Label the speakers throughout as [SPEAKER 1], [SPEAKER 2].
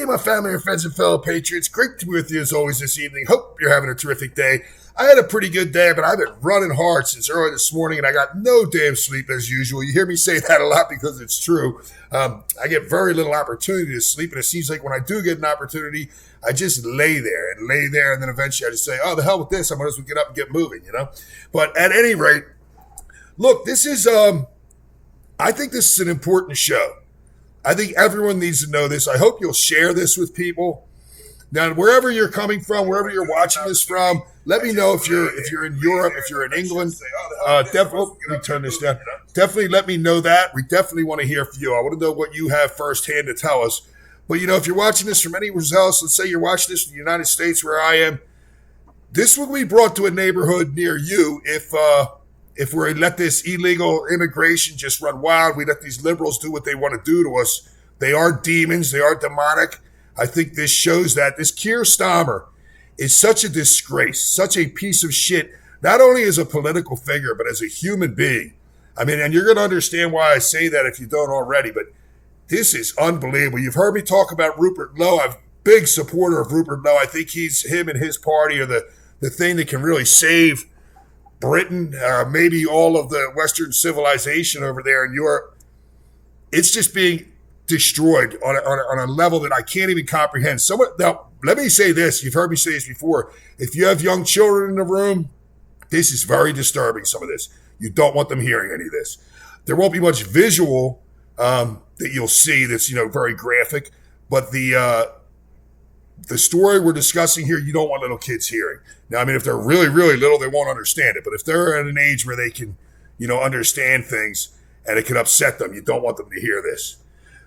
[SPEAKER 1] Hey, my family and friends and fellow patriots. Great to be with you as always this evening. Hope you're having a terrific day. I had a pretty good day, but I've been running hard since early this morning, and I got no damn sleep as usual. You hear me say that a lot because it's true. I get very little opportunity to sleep, and it seems like when I do get an opportunity, I just lay there, and then eventually I just say, oh, the hell with this. I might as well get up and get moving, you know? But at any rate, look, this is, I think this is an important show. I think everyone needs to know this. I hope you'll share this with people. Now, wherever you're coming from, wherever you're watching this from, let me know if you're in Europe, if you're in England. Definitely, let me turn this down. Definitely let me know that. We definitely want to hear from you. I want to know what you have firsthand to tell us. But, you know, if you're watching this from anywhere else, let's say you're watching this in the United States where I am, this will be brought to a neighborhood near you if we let this illegal immigration just run wild. We let these liberals do what they want to do to us. They are demons. They are demonic. I think this shows that. This Keir Starmer is such a disgrace, such a piece of shit, not only as a political figure, but as a human being. I mean, and you're going to understand why I say that if you don't already, but this is unbelievable. You've heard me talk about Rupert Lowe. I'm a big supporter of Rupert Lowe. I think him and his party are the thing that can really save Britain, maybe all of the Western civilization over there in Europe. It's just being destroyed on a level that I can't even comprehend. Now, let me say this. You've heard me say this before. If you have young children in the room, this is very disturbing, some of this. You don't want them hearing any of this. There won't be much visual that you'll see that's, very graphic, but the story we're discussing here, you don't want little kids hearing. Now, I mean, if they're really, really little, they won't understand it. But if they're at an age where they can, understand things and it can upset them, you don't want them to hear this.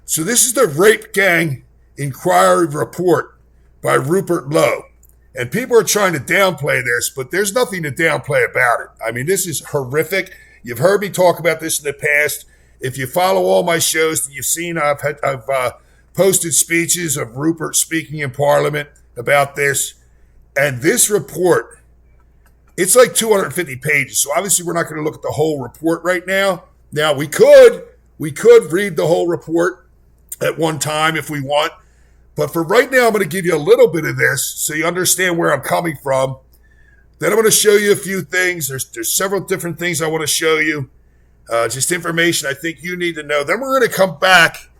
[SPEAKER 1] So this is the Rape Gang Inquiry Report by Rupert Lowe. And people are trying to downplay this, but there's nothing to downplay about it. I mean, this is horrific. You've heard me talk about this in the past. If you follow all my shows, you've seen I've posted speeches of Rupert speaking in Parliament about this. And this report, it's like 250 pages. So obviously we're not going to look at the whole report right now. Now we could read the whole report at one time if we want. But for right now, I'm going to give you a little bit of this so you understand where I'm coming from. Then I'm going to show you a few things. There's several different things I want to show you. Just information I think you need to know. Then we're going to come back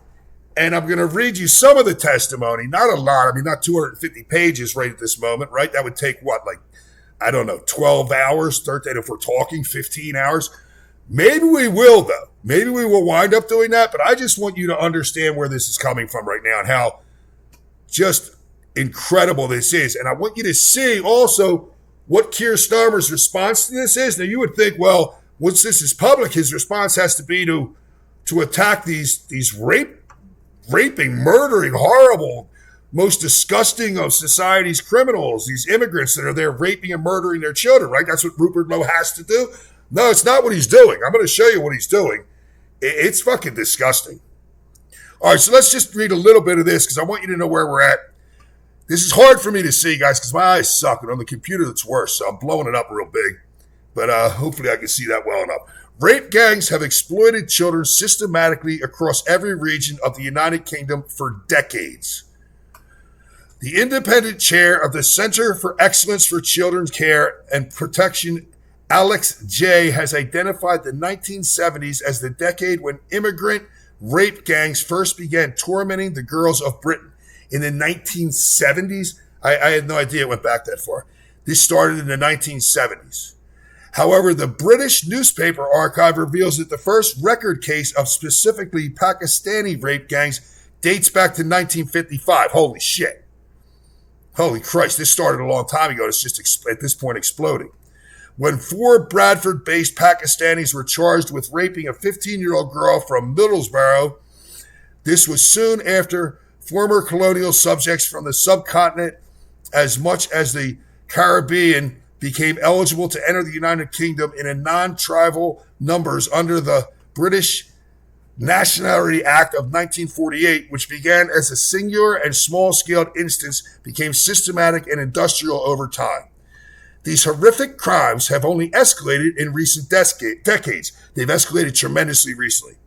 [SPEAKER 1] and I'm going to read you some of the testimony. Not a lot. I mean, not 250 pages right at this moment, right? That would take 12 hours, 13 if we're talking 15 hours. Maybe we will, though. Maybe we will wind up doing that, but I just want you to understand where this is coming from right now and how just incredible this is. And I want you to see also what Keir Starmer's response to this is. Now, you would think, well, once this is public, his response has to be to attack these raping, murdering, horrible, most disgusting of society's criminals, these immigrants that are there raping and murdering their children, right? That's what Rupert Lowe has to do. No, it's not what he's doing. I'm going to show you what he's doing. It's fucking disgusting. All right, so let's just read a little bit of this because I want you to know where we're at. This is hard for me to see, guys, because my eyes suck, and on the computer it's worse, so I'm blowing it up real big. But hopefully I can see that well enough. Rape gangs have exploited children systematically across every region of the United Kingdom for decades. The independent chair of the Center for Excellence for Children's Care and Protection, Alex J., has identified the 1970s as the decade when immigrant rape gangs first began tormenting the girls of Britain. In the 1970s? I had no idea it went back that far. This started in the 1970s. However, the British newspaper archive reveals that the first record case of specifically Pakistani rape gangs dates back to 1955. Holy shit. Holy Christ, this started a long time ago. It's just at this point exploding. When 4 Bradford-based Pakistanis were charged with raping a 15-year-old girl from Middlesbrough, this was soon after former colonial subjects from the subcontinent, as much as the Caribbean, became eligible to enter the United Kingdom in a non-tribal numbers under the British Nationality Act of 1948, which began as a singular and small-scale instance, became systematic and industrial over time. These horrific crimes have only escalated in recent decades. They've escalated tremendously recently.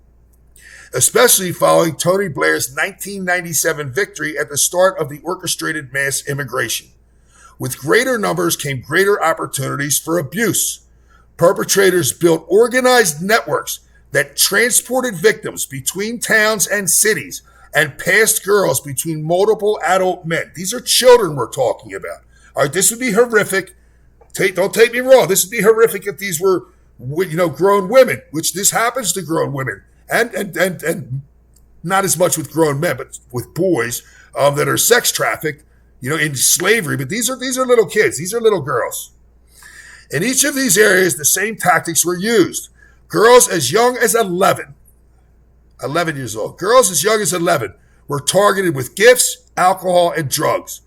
[SPEAKER 1] especially following Tony Blair's 1997 victory at the start of the orchestrated mass immigration. With greater numbers came greater opportunities for abuse. Perpetrators built organized networks that transported victims between towns and cities and passed girls between multiple adult men. These are children we're talking about. All right, this would be horrific. Don't take me wrong. This would be horrific if these were, grown women, which this happens to grown women, and not as much with grown men, but with boys that are sex trafficked, in slavery. But these are little kids. These are little girls. In each of these areas, the same tactics were used. Girls as young as 11 years old. Girls as young as 11 were targeted with gifts, alcohol, and drugs,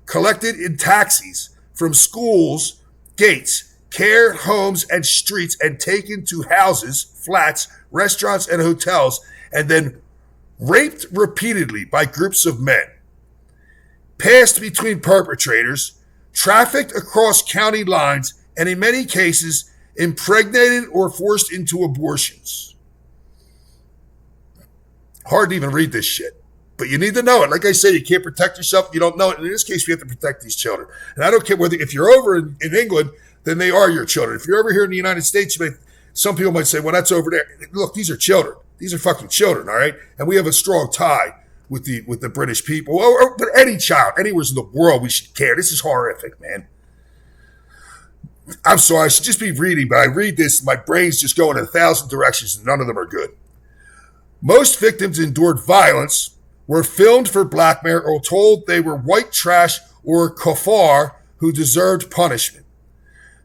[SPEAKER 1] collected in taxis from schools, gates, care homes, and streets, and taken to houses, flats, restaurants, and hotels, and then raped repeatedly by groups of men. Passed between perpetrators, trafficked across county lines, and in many cases, impregnated or forced into abortions. Hard to even read this shit, but you need to know it. Like I say, you can't protect yourself if you don't know it. And in this case, we have to protect these children. And I don't care if you're over in England, then they are your children. If you're over here in the United States, some people might say, well, that's over there. Look, these are children. These are fucking children, all right? And we have a strong tie with the British people. But any child, anywhere in the world, we should care. This is horrific, man. I'm sorry, I should just be reading, but I read this, my brain's just going in 1,000 directions, and none of them are good. Most victims endured violence, were filmed for blackmail, or told they were white trash or kuffar who deserved punishment.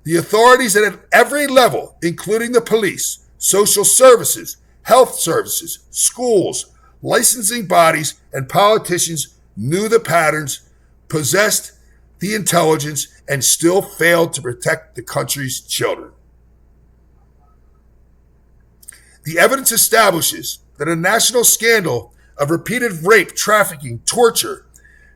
[SPEAKER 1] The authorities at every level, including the police, social services, health services, schools, licensing bodies, and politicians knew the patterns, possessed the intelligence, and still failed to protect the country's children. The evidence establishes that a national scandal of repeated rape, trafficking, torture,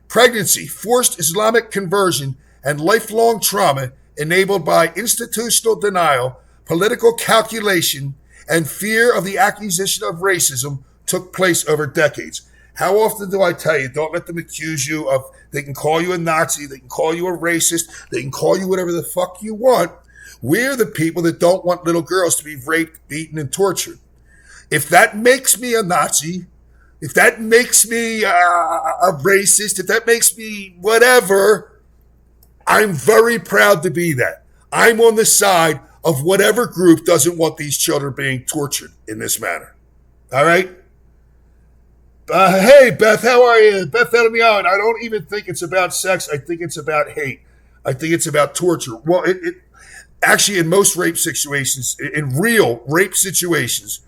[SPEAKER 1] pregnancy, forced Islamic conversion, and lifelong trauma enabled by institutional denial, political calculation, and fear of the accusation of racism took place over decades. How often do I tell you, don't let them accuse you of, they can call you a Nazi, they can call you a racist, they can call you whatever the fuck you want. We're the people that don't want little girls to be raped, beaten, and tortured. If that makes me a Nazi, if that makes me a racist, if that makes me whatever, I'm very proud to be that. I'm on the side of whatever group doesn't want these children being tortured in this manner. All right? Hey, Beth, how are you? Beth, let me out. I don't even think it's about sex. I think it's about hate. I think it's about torture. Well, it actually, in most rape situations, in real rape situations,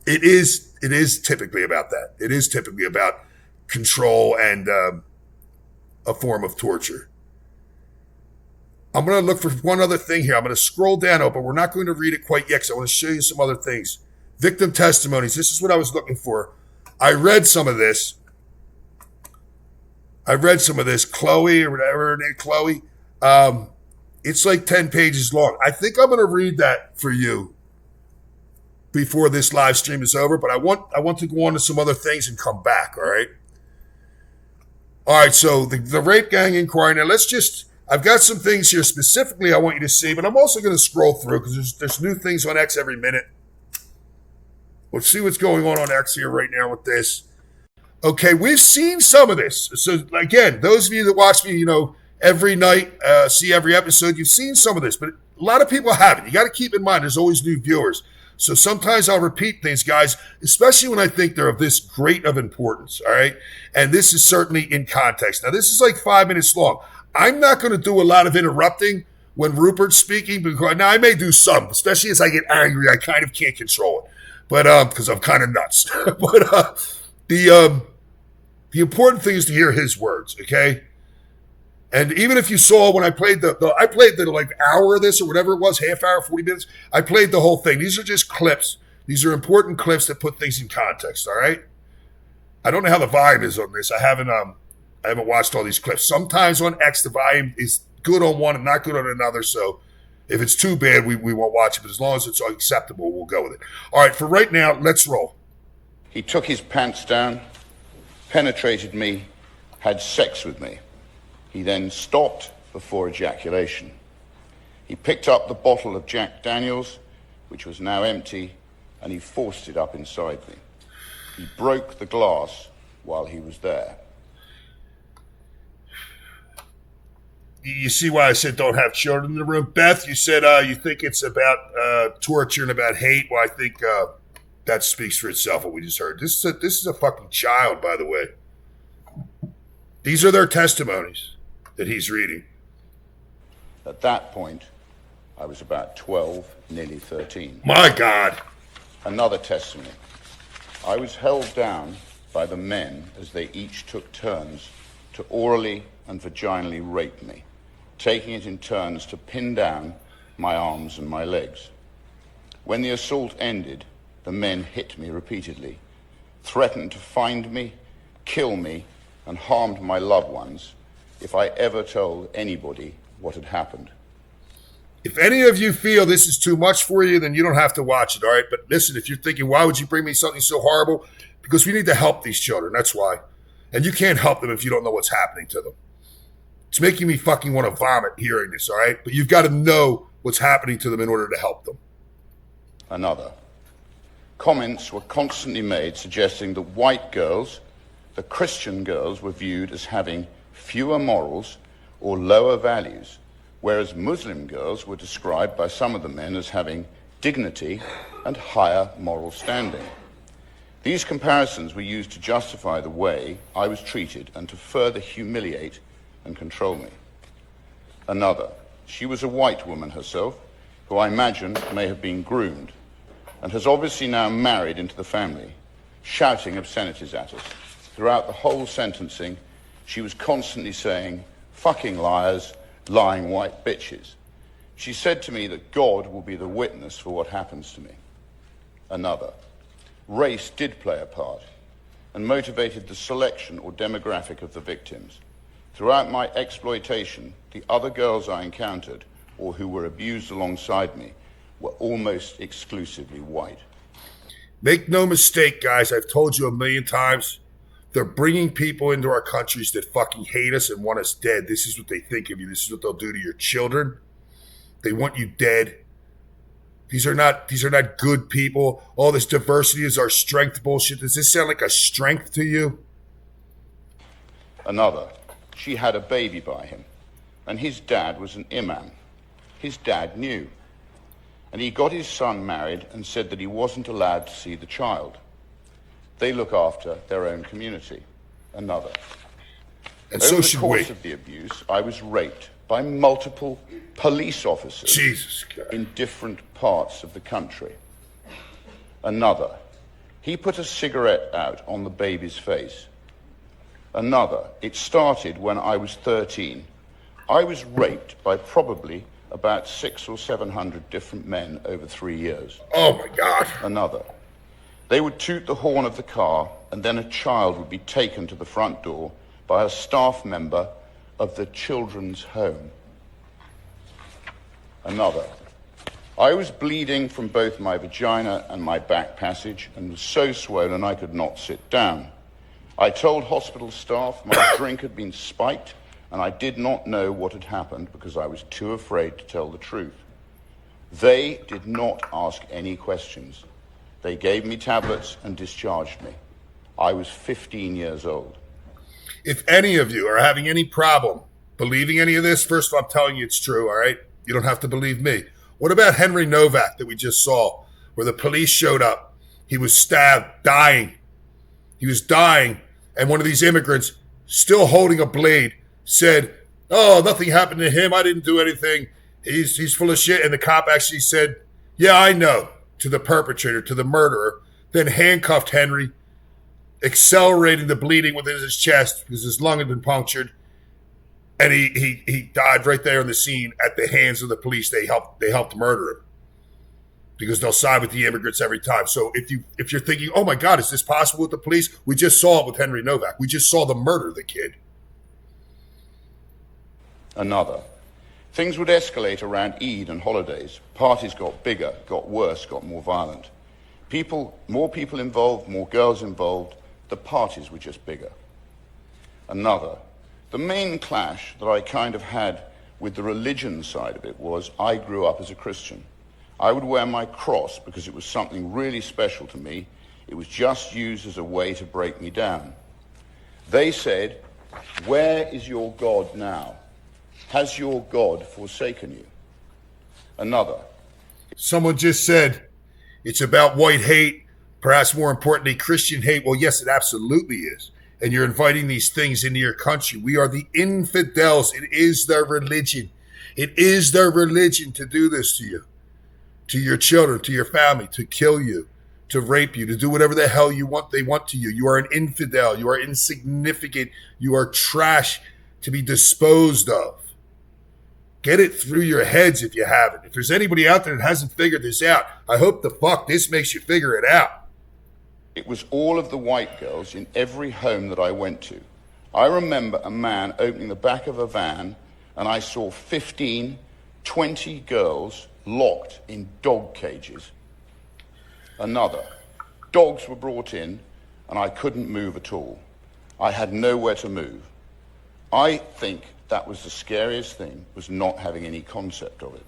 [SPEAKER 1] it is typically about that. It is typically about control and a form of torture. I'm going to look for one other thing here. I'm going to scroll down, but we're not going to read it quite yet because I want to show you some other things. Victim testimonies. This is what I was looking for. I read some of this. Chloe or whatever her name, Chloe. It's like 10 pages long. I think I'm going to read that for you before this live stream is over, but I want to go on to some other things and come back, all right? All right, so the rape gang inquiry. Now, I've got some things here specifically I want you to see, but I'm also going to scroll through because there's new things on X every minute. Let's see what's going on X here right now with this. Okay, we've seen some of this. So, again, those of you that watch me, every night, see every episode, you've seen some of this, but a lot of people haven't. You got to keep in mind there's always new viewers. So sometimes I'll repeat things, guys, especially when I think they're of this great of importance, all right? And this is certainly in context. Now, this is like 5 minutes long. I'm not going to do a lot of interrupting when Rupert's speaking. Now, I may do some, especially as I get angry. I kind of can't control it. But because I'm kind of nuts. But the important thing is to hear his words, okay? And even if you saw when I played the like hour of this or whatever it was, half hour, 40 minutes, I played the whole thing. These are just clips. These are important clips that put things in context, all right? I don't know how the volume is on this. I haven't watched all these clips. Sometimes on X, the volume is good on one and not good on another, so if it's too bad, we won't watch it. But as long as it's acceptable, we'll go with it. All right, for right now, let's roll.
[SPEAKER 2] He took his pants down, penetrated me, had sex with me. He then stopped before ejaculation. He picked up the bottle of Jack Daniels, which was now empty, and he forced it up inside me. He broke the glass while he was there.
[SPEAKER 1] You see why I said don't have children in the room? Beth, you said you think it's about torture and about hate. Well, I think that speaks for itself, what we just heard. This is a fucking child, by the way. These are their testimonies that he's reading.
[SPEAKER 2] At that point, I was about 12, nearly 13.
[SPEAKER 1] My God.
[SPEAKER 2] Another testimony. I was held down by the men as they each took turns to orally and vaginally rape me, taking it in turns to pin down my arms and my legs. When the assault ended, the men hit me repeatedly, threatened to find me, kill me, and harmed my loved ones if I ever told anybody what had happened.
[SPEAKER 1] If any of you feel this is too much for you, then you don't have to watch it, all right? But listen, if you're thinking, why would you bring me something so horrible? Because we need to help these children, that's why. And you can't help them if you don't know what's happening to them. It's making me fucking want to vomit hearing this, all right? But you've got to know what's happening to them in order to help them.
[SPEAKER 2] Another. Comments were constantly made suggesting that white girls, the Christian girls, were viewed as having fewer morals or lower values, whereas Muslim girls were described by some of the men as having dignity and higher moral standing. These comparisons were used to justify the way I was treated and to further humiliate and control me. Another. She was a white woman herself, who I imagine may have been groomed, and has obviously now married into the family, shouting obscenities at us. Throughout the whole sentencing, she was constantly saying, "Fucking liars, lying white bitches." She said to me that God will be the witness for what happens to me. Another. Race did play a part and motivated the selection or demographic of the victims. Throughout my exploitation, the other girls I encountered or who were abused alongside me were almost exclusively white.
[SPEAKER 1] Make no mistake, guys, I've told you a million times, they're bringing people into our countries that fucking hate us and want us dead. This is what they think of you. This is what they'll do to your children. They want you dead. These are not good people. All this diversity is our strength bullshit. Does this sound like a strength to you?
[SPEAKER 2] Another. She had a baby by him, and his dad was an imam. His dad knew. And he got his son married and said that he wasn't allowed to see the child. They look after their own community. Another.
[SPEAKER 1] And so should we.
[SPEAKER 2] Over the course of the abuse, I was raped by multiple police officers
[SPEAKER 1] Jesus God.
[SPEAKER 2] in different parts of the country. Another. He put a cigarette out on the baby's face. Another. It started when I was 13. I was raped by probably about 600 or 700 different men over 3 years.
[SPEAKER 1] Oh my God.
[SPEAKER 2] Another. They would toot the horn of the car, and then a child would be taken to the front door by a staff member of the children's home. Another. I was bleeding from both my vagina and my back passage and was so swollen I could not sit down. I told hospital staff my drink had been spiked and I did not know what had happened because I was too afraid to tell the truth. They did not ask any questions. They gave me tablets and discharged me. I was 15 years old.
[SPEAKER 1] If any of you are having any problem believing any of this, first of all, I'm telling you it's true, all right? You don't have to believe me. What about Henry Novak that we just saw, where the police showed up? He was stabbed, dying. He was dying, and one of these immigrants, still holding a blade, said, "Oh, nothing happened to him. I didn't do anything. He's full of shit." And the cop actually said, "Yeah, I know," to the perpetrator, to the murderer, then handcuffed Henry, accelerating the bleeding within his chest because his lung had been punctured. And he died right there on the scene at the hands of the police. They helped murder him because they'll side with the immigrants every time. So if you're thinking, oh my God, is this possible with the police? We just saw it with Henry Novak. We just saw them murder the kid.
[SPEAKER 2] Another. Things would escalate around Eid and holidays. Parties got bigger, got worse, got more violent. More people involved, more girls involved, the parties were just bigger. Another, the main clash that I kind of had with the religion side of it was I grew up as a Christian. I would wear my cross because it was something really special to me. It was just used as a way to break me down. They said, "Where is your God now? Has your God forsaken you?" Another.
[SPEAKER 1] Someone just said, it's about white hate, perhaps more importantly, Christian hate. Well, yes, it absolutely is. And you're inviting these things into your country. We are the infidels. It is their religion. It is their religion to do this to you, to your children, to your family, to kill you, to rape you, to do whatever the hell they want to you. You are an infidel. You are insignificant. You are trash to be disposed of. Get it through your heads if you haven't. If there's anybody out there that hasn't figured this out, I hope the fuck this makes you figure it out.
[SPEAKER 2] It was all of the white girls in every home that I went to. I remember a man opening the back of a van and I saw 15, 20 girls locked in dog cages. Another, dogs were brought in and I couldn't move at all. I had nowhere to move. I think that was the scariest thing, was not having any concept of it.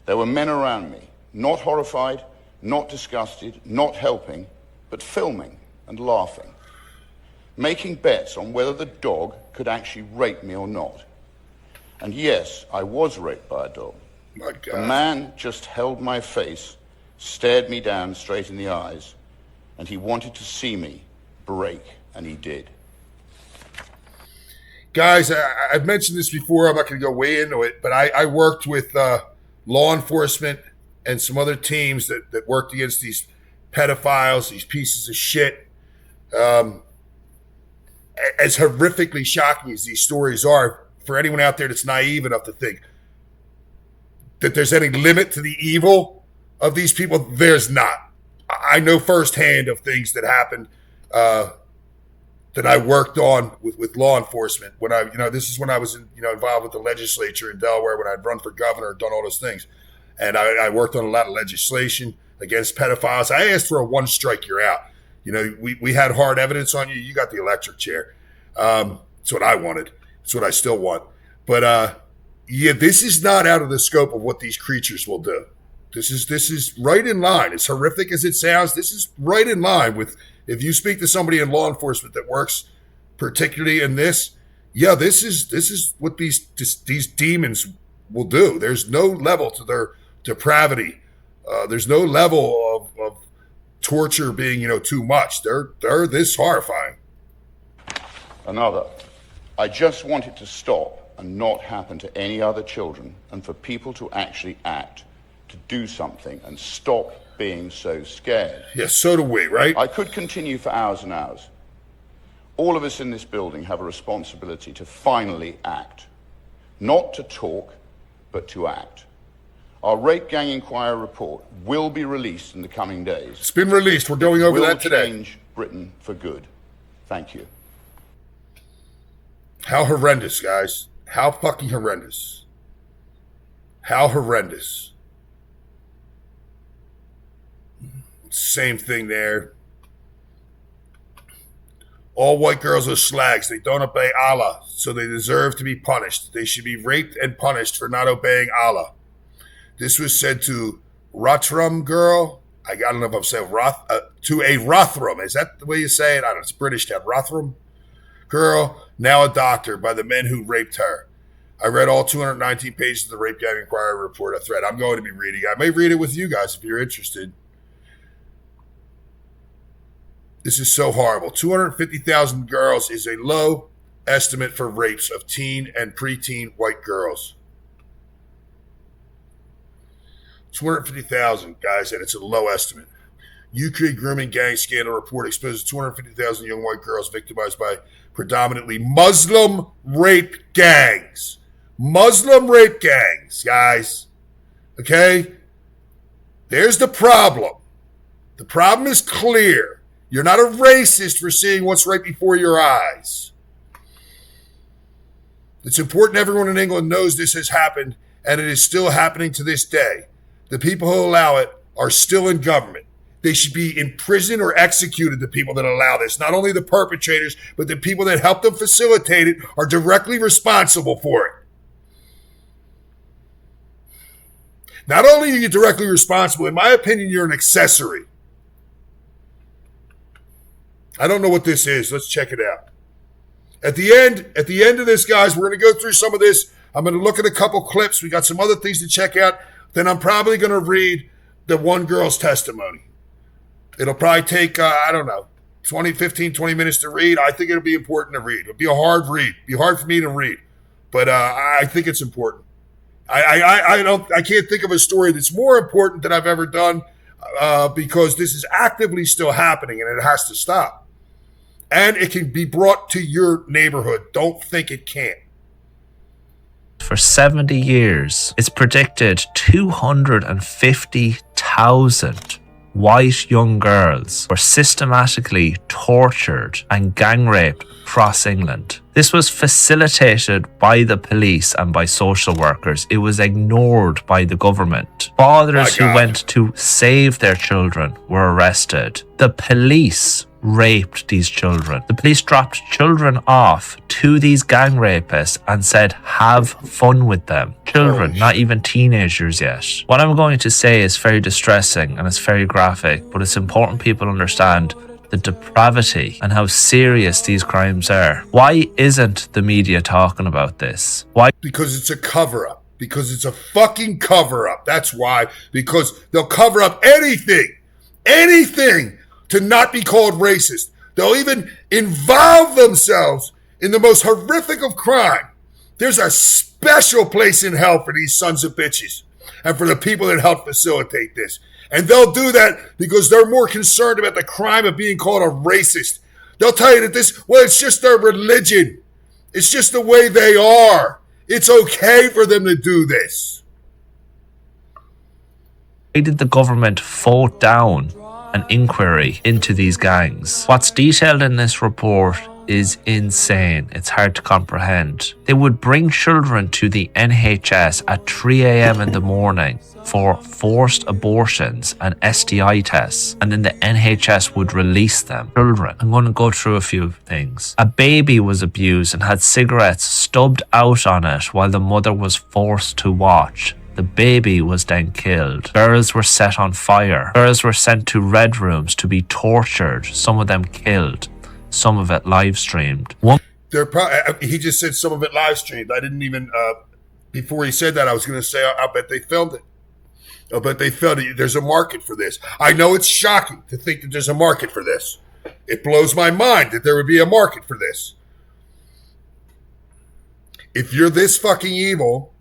[SPEAKER 2] There were men around me, not horrified, not disgusted, not helping, but filming and laughing, making bets on whether the dog could actually rape me or not. And yes, I was raped by a dog.
[SPEAKER 1] My God.
[SPEAKER 2] The man just held my face, stared me down straight in the eyes, and he wanted to see me break, and he did.
[SPEAKER 1] Guys, I've mentioned this before. I'm not going to go way into it, but I worked with law enforcement and some other teams that worked against these pedophiles, these pieces of shit. As horrifically shocking as these stories are, for anyone out there that's naive enough to think that there's any limit to the evil of these people, there's not. I know firsthand of things that happened that I worked on with law enforcement when this is when I was involved with the legislature in Delaware, when I'd run for governor, done all those things. And I worked on a lot of legislation against pedophiles. I asked for a one strike, you're out. We had hard evidence on you. You got the electric chair. That's what I wanted. That's what I still want. But this is not out of the scope of what these creatures will do. This is right in line. As horrific as it sounds, this is right in line with, if you speak to somebody in law enforcement that works particularly in this, this is what these demons will do. There's no level to their depravity. There's no level of torture being, too much. They're this horrifying.
[SPEAKER 2] Another, I just want it to stop and not happen to any other children, and for people to actually act, to do something and stop being so scared.
[SPEAKER 1] Yes, so do we, right?
[SPEAKER 2] I could continue for hours and hours. All of us in this building have a responsibility to finally act. Not to talk, but to act. Our Rape Gang Inquiry report will be released in the coming days.
[SPEAKER 1] It's been released. We're going over that today.
[SPEAKER 2] It will change Britain for good. Thank you.
[SPEAKER 1] How horrendous, guys. How fucking horrendous. How horrendous. Same thing there. All white girls are slags. They don't obey Allah, so they deserve to be punished. They should be raped and punished for not obeying Allah. This was said to Rotherham girl. I don't know if I'm saying to a Rotherham. Is that the way you say it? I don't know. It's British town. Rotherham girl, now a doctor, by the men who raped her. I read all 219 pages of the Rape Gang Inquiry report, a thread I'm going to be reading. I may read it with you guys if you're interested. This is so horrible. 250,000 girls is a low estimate for rapes of teen and preteen white girls. 250,000, guys, and it's a low estimate. UK grooming gang scandal report exposes 250,000 young white girls victimized by predominantly Muslim rape gangs. Muslim rape gangs, guys. Okay? There's the problem. The problem is clear. You're not a racist for seeing what's right before your eyes. It's important everyone in England knows this has happened, and it is still happening to this day. The people who allow it are still in government. They should be in prison or executed, the people that allow this. Not only the perpetrators, but the people that help them facilitate it are directly responsible for it. Not only are you directly responsible, in my opinion, you're an accessory. I don't know what this is. Let's check it out. At the end of this, guys, we're going to go through some of this. I'm going to look at a couple clips. We got some other things to check out. Then I'm probably going to read the one girl's testimony. It'll probably take, 20 minutes to read. I think it'll be important to read. It'll be a hard read. It'll be hard for me to read. But I think it's important. I can't think of a story that's more important than I've ever done because this is actively still happening and it has to stop. And it can be brought to your neighborhood. Don't think it can't.
[SPEAKER 3] For 70 years, it's predicted 250,000 white young girls were systematically tortured and gang raped across England. This was facilitated by the police and by social workers. It was ignored by the government. Fathers who went to save their children were arrested. The police raped these children. The police dropped children off to these gang rapists and said, have fun with them. Children, not even teenagers yet. What I'm going to say is very distressing and it's very graphic, but it's important people understand the depravity and how serious these crimes are. Why isn't the media talking about this? Why?
[SPEAKER 1] Because it's a cover-up. Because it's a fucking cover-up. That's why. Because they'll cover up anything to not be called racist. They'll even involve themselves in the most horrific of crime. There's a special place in hell for these sons of bitches and for the people that help facilitate this. And they'll do that because they're more concerned about the crime of being called a racist. They'll tell you that it's just their religion. It's just the way they are. It's okay for them to do this.
[SPEAKER 3] Why did the government vote down an inquiry into these gangs? What's detailed in this report is insane. It's hard to comprehend. They would bring children to the NHS at 3 a.m. in the morning for forced abortions and STI tests, and then the NHS would release them. Children. I'm going to go through a few things. A baby was abused and had cigarettes stubbed out on it while the mother was forced to watch. The baby was then killed. Girls were set on fire. Girls were sent to red rooms to be tortured, some of them killed, some of it live streamed.
[SPEAKER 1] He just said some of it live streamed. I didn't even, before he said that, I was going to say, I'll bet they filmed it. I'll bet they filmed it. There's a market for this. I know it's shocking to think that there's a market for this. It blows my mind that there would be a market for this. If you're this fucking evil,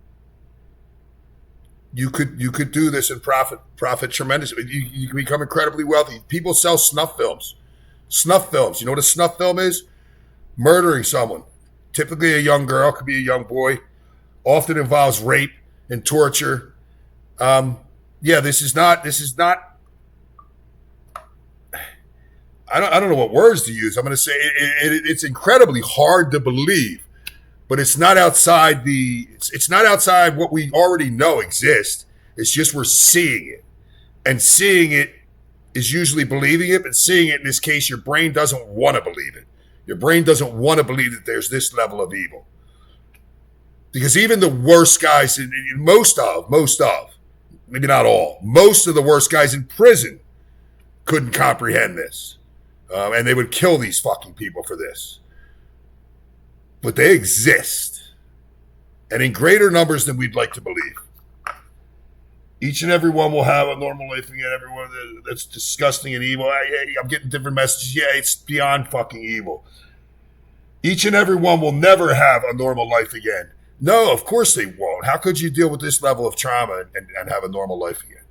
[SPEAKER 1] you could do this and profit tremendously. You can become incredibly wealthy. People sell snuff films. Snuff films. You know what a snuff film is? Murdering someone. Typically a young girl, could be a young boy. Often involves rape and torture. This is not. I don't know what words to use. I'm going to say it's incredibly hard to believe. But it's not outside it's not outside what we already know exists. It's just we're seeing it. And seeing it is usually believing it, but seeing it in this case, your brain doesn't want to believe it. Your brain doesn't want to believe that there's this level of evil. Because even the worst guys, most of, maybe not all, most of the worst guys in prison couldn't comprehend this. And they would kill these fucking people for this. But they exist, and in greater numbers than we'd like to believe. Each and every one will have a normal life again. Everyone that's disgusting and evil. I'm getting different messages. Yeah, it's beyond fucking evil. Each and every one will never have a normal life again. No, of course they won't. How could you deal with this level of trauma and have a normal life again?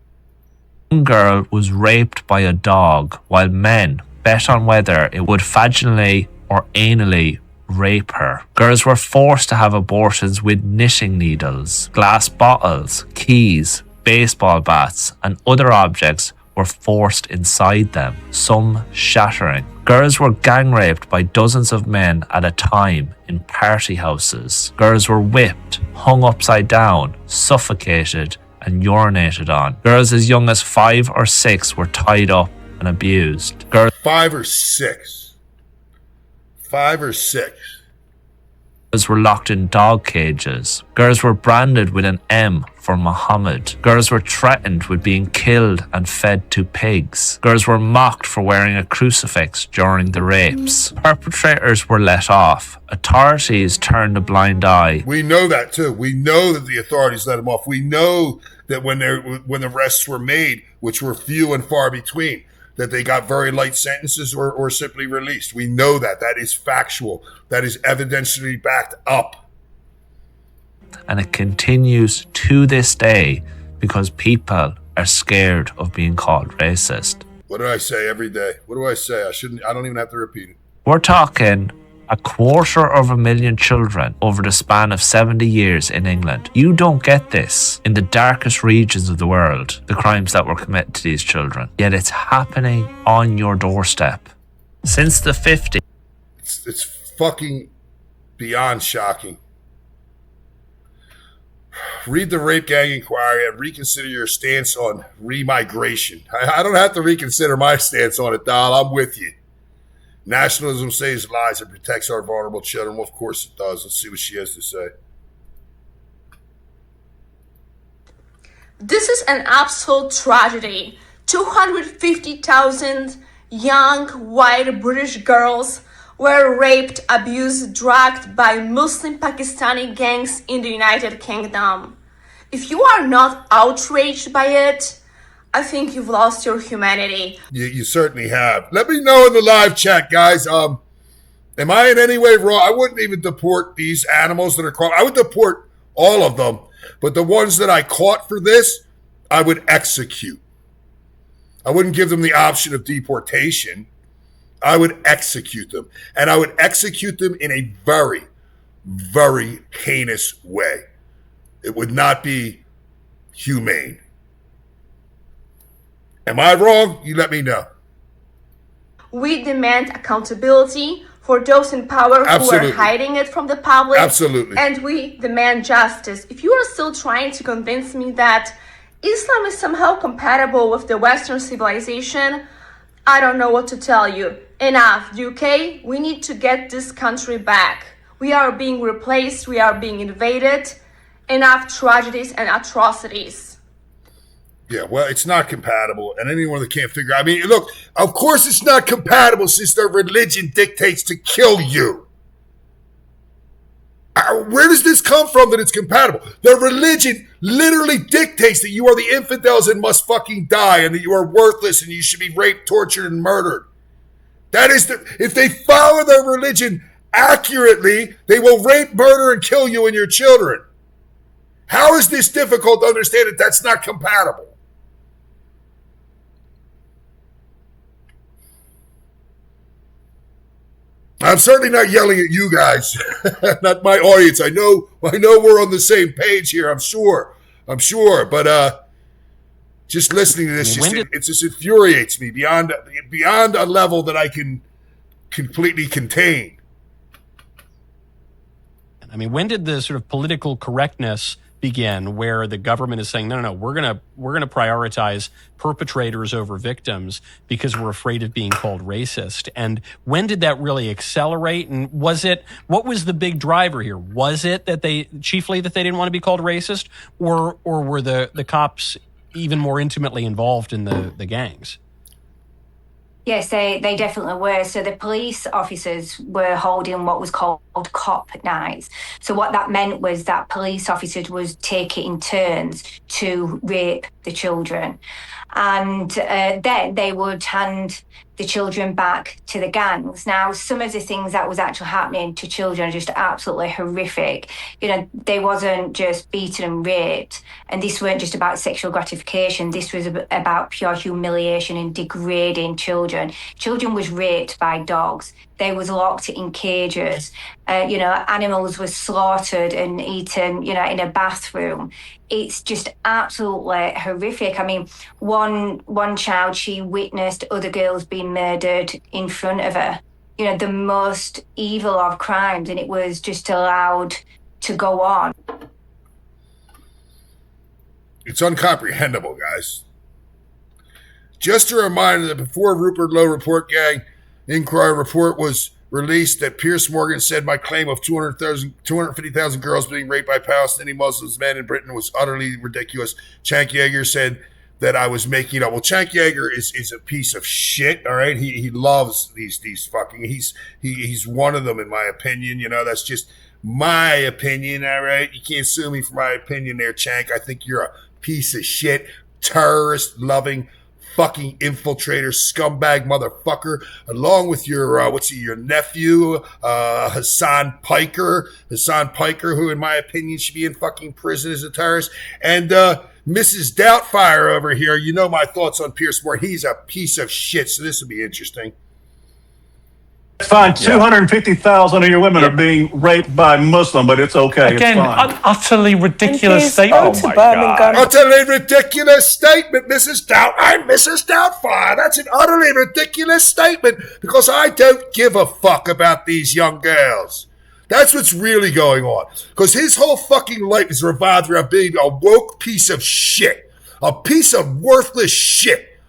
[SPEAKER 3] One girl was raped by a dog while men bet on whether it would vaginally or anally rape her. Girls were forced to have abortions with knitting needles, glass bottles, keys, baseball bats, and other objects were forced inside them, some shattering. Girls were gang raped by dozens of men at a time in party houses. Girls were whipped, hung upside down, suffocated, and urinated on. Girls as young as 5 or 6 were tied up and abused. Girls
[SPEAKER 1] 5 or 6. 5 or 6.
[SPEAKER 3] were locked in dog cages. Girls were branded with an M for Muhammad. Girls were threatened with being killed and fed to pigs. Girls were mocked for wearing a crucifix during the rapes. Perpetrators were let off. Authorities turned a blind eye.
[SPEAKER 1] We know that too. We know that the authorities let them off. We know that when the arrests were made, which were few and far between, that they got very light sentences or simply released. We know that. That is factual. That is evidentially backed up.
[SPEAKER 3] And it continues to this day because people are scared of being called racist.
[SPEAKER 1] What do I say every day? What do I say? I don't even have to repeat it.
[SPEAKER 3] We're talking 250,000 children over the span of 70 years in England. You don't get this in the darkest regions of the world, the crimes that were committed to these children. Yet it's happening on your doorstep. Since the 50s.
[SPEAKER 1] It's fucking beyond shocking. Read the Rape Gang Inquiry and reconsider your stance on remigration. I don't have to reconsider my stance on it, Doll. I'm with you. Nationalism saves lives and protects our vulnerable children. Well, of course it does. Let's see what she has to say.
[SPEAKER 4] This is an absolute tragedy. 250,000 young white British girls were raped, abused, dragged by Muslim Pakistani gangs in the United Kingdom. If you are not outraged by it, I think you've lost your humanity.
[SPEAKER 1] You certainly have. Let me know in the live chat, guys. Am I in any way wrong? I wouldn't even deport these animals that are caught. I would deport all of them. But the ones that I caught for this, I would execute. I wouldn't give them the option of deportation. I would execute them. And I would execute them in a very, very heinous way. It would not be humane. Am I wrong? You let me know.
[SPEAKER 4] We demand accountability for those in power
[SPEAKER 1] Absolutely.
[SPEAKER 4] who are hiding it from the public.
[SPEAKER 1] Absolutely.
[SPEAKER 4] And we demand justice. If you are still trying to convince me that Islam is somehow compatible with the Western civilization, I don't know what to tell you. Enough, UK. We need to get this country back. We are being replaced. We are being invaded. Enough tragedies and atrocities.
[SPEAKER 1] Yeah, well, it's not compatible. And anyone that can't figure out, I mean, look, of course it's not compatible since their religion dictates to kill you. Where does this come from that it's compatible? Their religion literally dictates that you are the infidels and must fucking die and that you are worthless and you should be raped, tortured, and murdered. That is if they follow their religion accurately, they will rape, murder, and kill you and your children. How is this difficult to understand that that's not compatible? I'm certainly not yelling at you guys, not my audience. I know we're on the same page here. I'm sure, but just listening to this, it just infuriates me beyond a level that I can completely contain.
[SPEAKER 5] I mean, when did the sort of political correctness begin, where the government is saying, no, we're gonna prioritize perpetrators over victims because we're afraid of being called racist? And when did that really accelerate? And what was the big driver here? Was it that they didn't want to be called racist, or were the cops even more intimately involved in the gangs?
[SPEAKER 6] Yes, they definitely were. So the police officers were holding what was called cop nights. So what that meant was that police officers was taking turns to rape the children. And then they would hand the children back to the gangs. Now, some of the things that was actually happening to children are just absolutely horrific. You know, they wasn't just beaten and raped, and this weren't just about sexual gratification. This was about pure humiliation and degrading children. Children was raped by dogs. They was locked in cages. Animals were slaughtered and eaten, in a bathroom. It's just absolutely horrific. I mean, one child, she witnessed other girls being murdered in front of her. The most evil of crimes, and it was just allowed to go on.
[SPEAKER 1] It's incomprehensible, guys. Just a reminder that before Rupert Lowe Report Gang Inquiry report was released, that Piers Morgan said my claim of 250,000 girls being raped by Palestinian Muslims men in Britain was utterly ridiculous. Cenk Yeager said that I was making up. Well, Cenk Yeager is a piece of shit. All right, he loves these fucking. He's one of them in my opinion. You know, that's just my opinion. All right, you can't sue me for my opinion, there, Cenk. I think you're a piece of shit, terrorist loving, fucking infiltrator, scumbag motherfucker, along with your your nephew, Hassan Piker, who in my opinion should be in fucking prison as a terrorist, and Mrs. Doubtfire over here. You know my thoughts on Piers Morgan. He's a piece of shit, so this will be interesting.
[SPEAKER 7] It's fine. 250,000 of your women are being raped by Muslim, but it's okay.
[SPEAKER 3] Again,
[SPEAKER 7] it's fine.
[SPEAKER 3] An utterly ridiculous statement.
[SPEAKER 8] Oh my God.
[SPEAKER 1] Utterly ridiculous statement, Mrs. I'm Mrs. Doubtfire. That's an utterly ridiculous statement because I don't give a fuck about these young girls. That's what's really going on. Because his whole fucking life is revolved around being a woke piece of shit. A piece of worthless shit.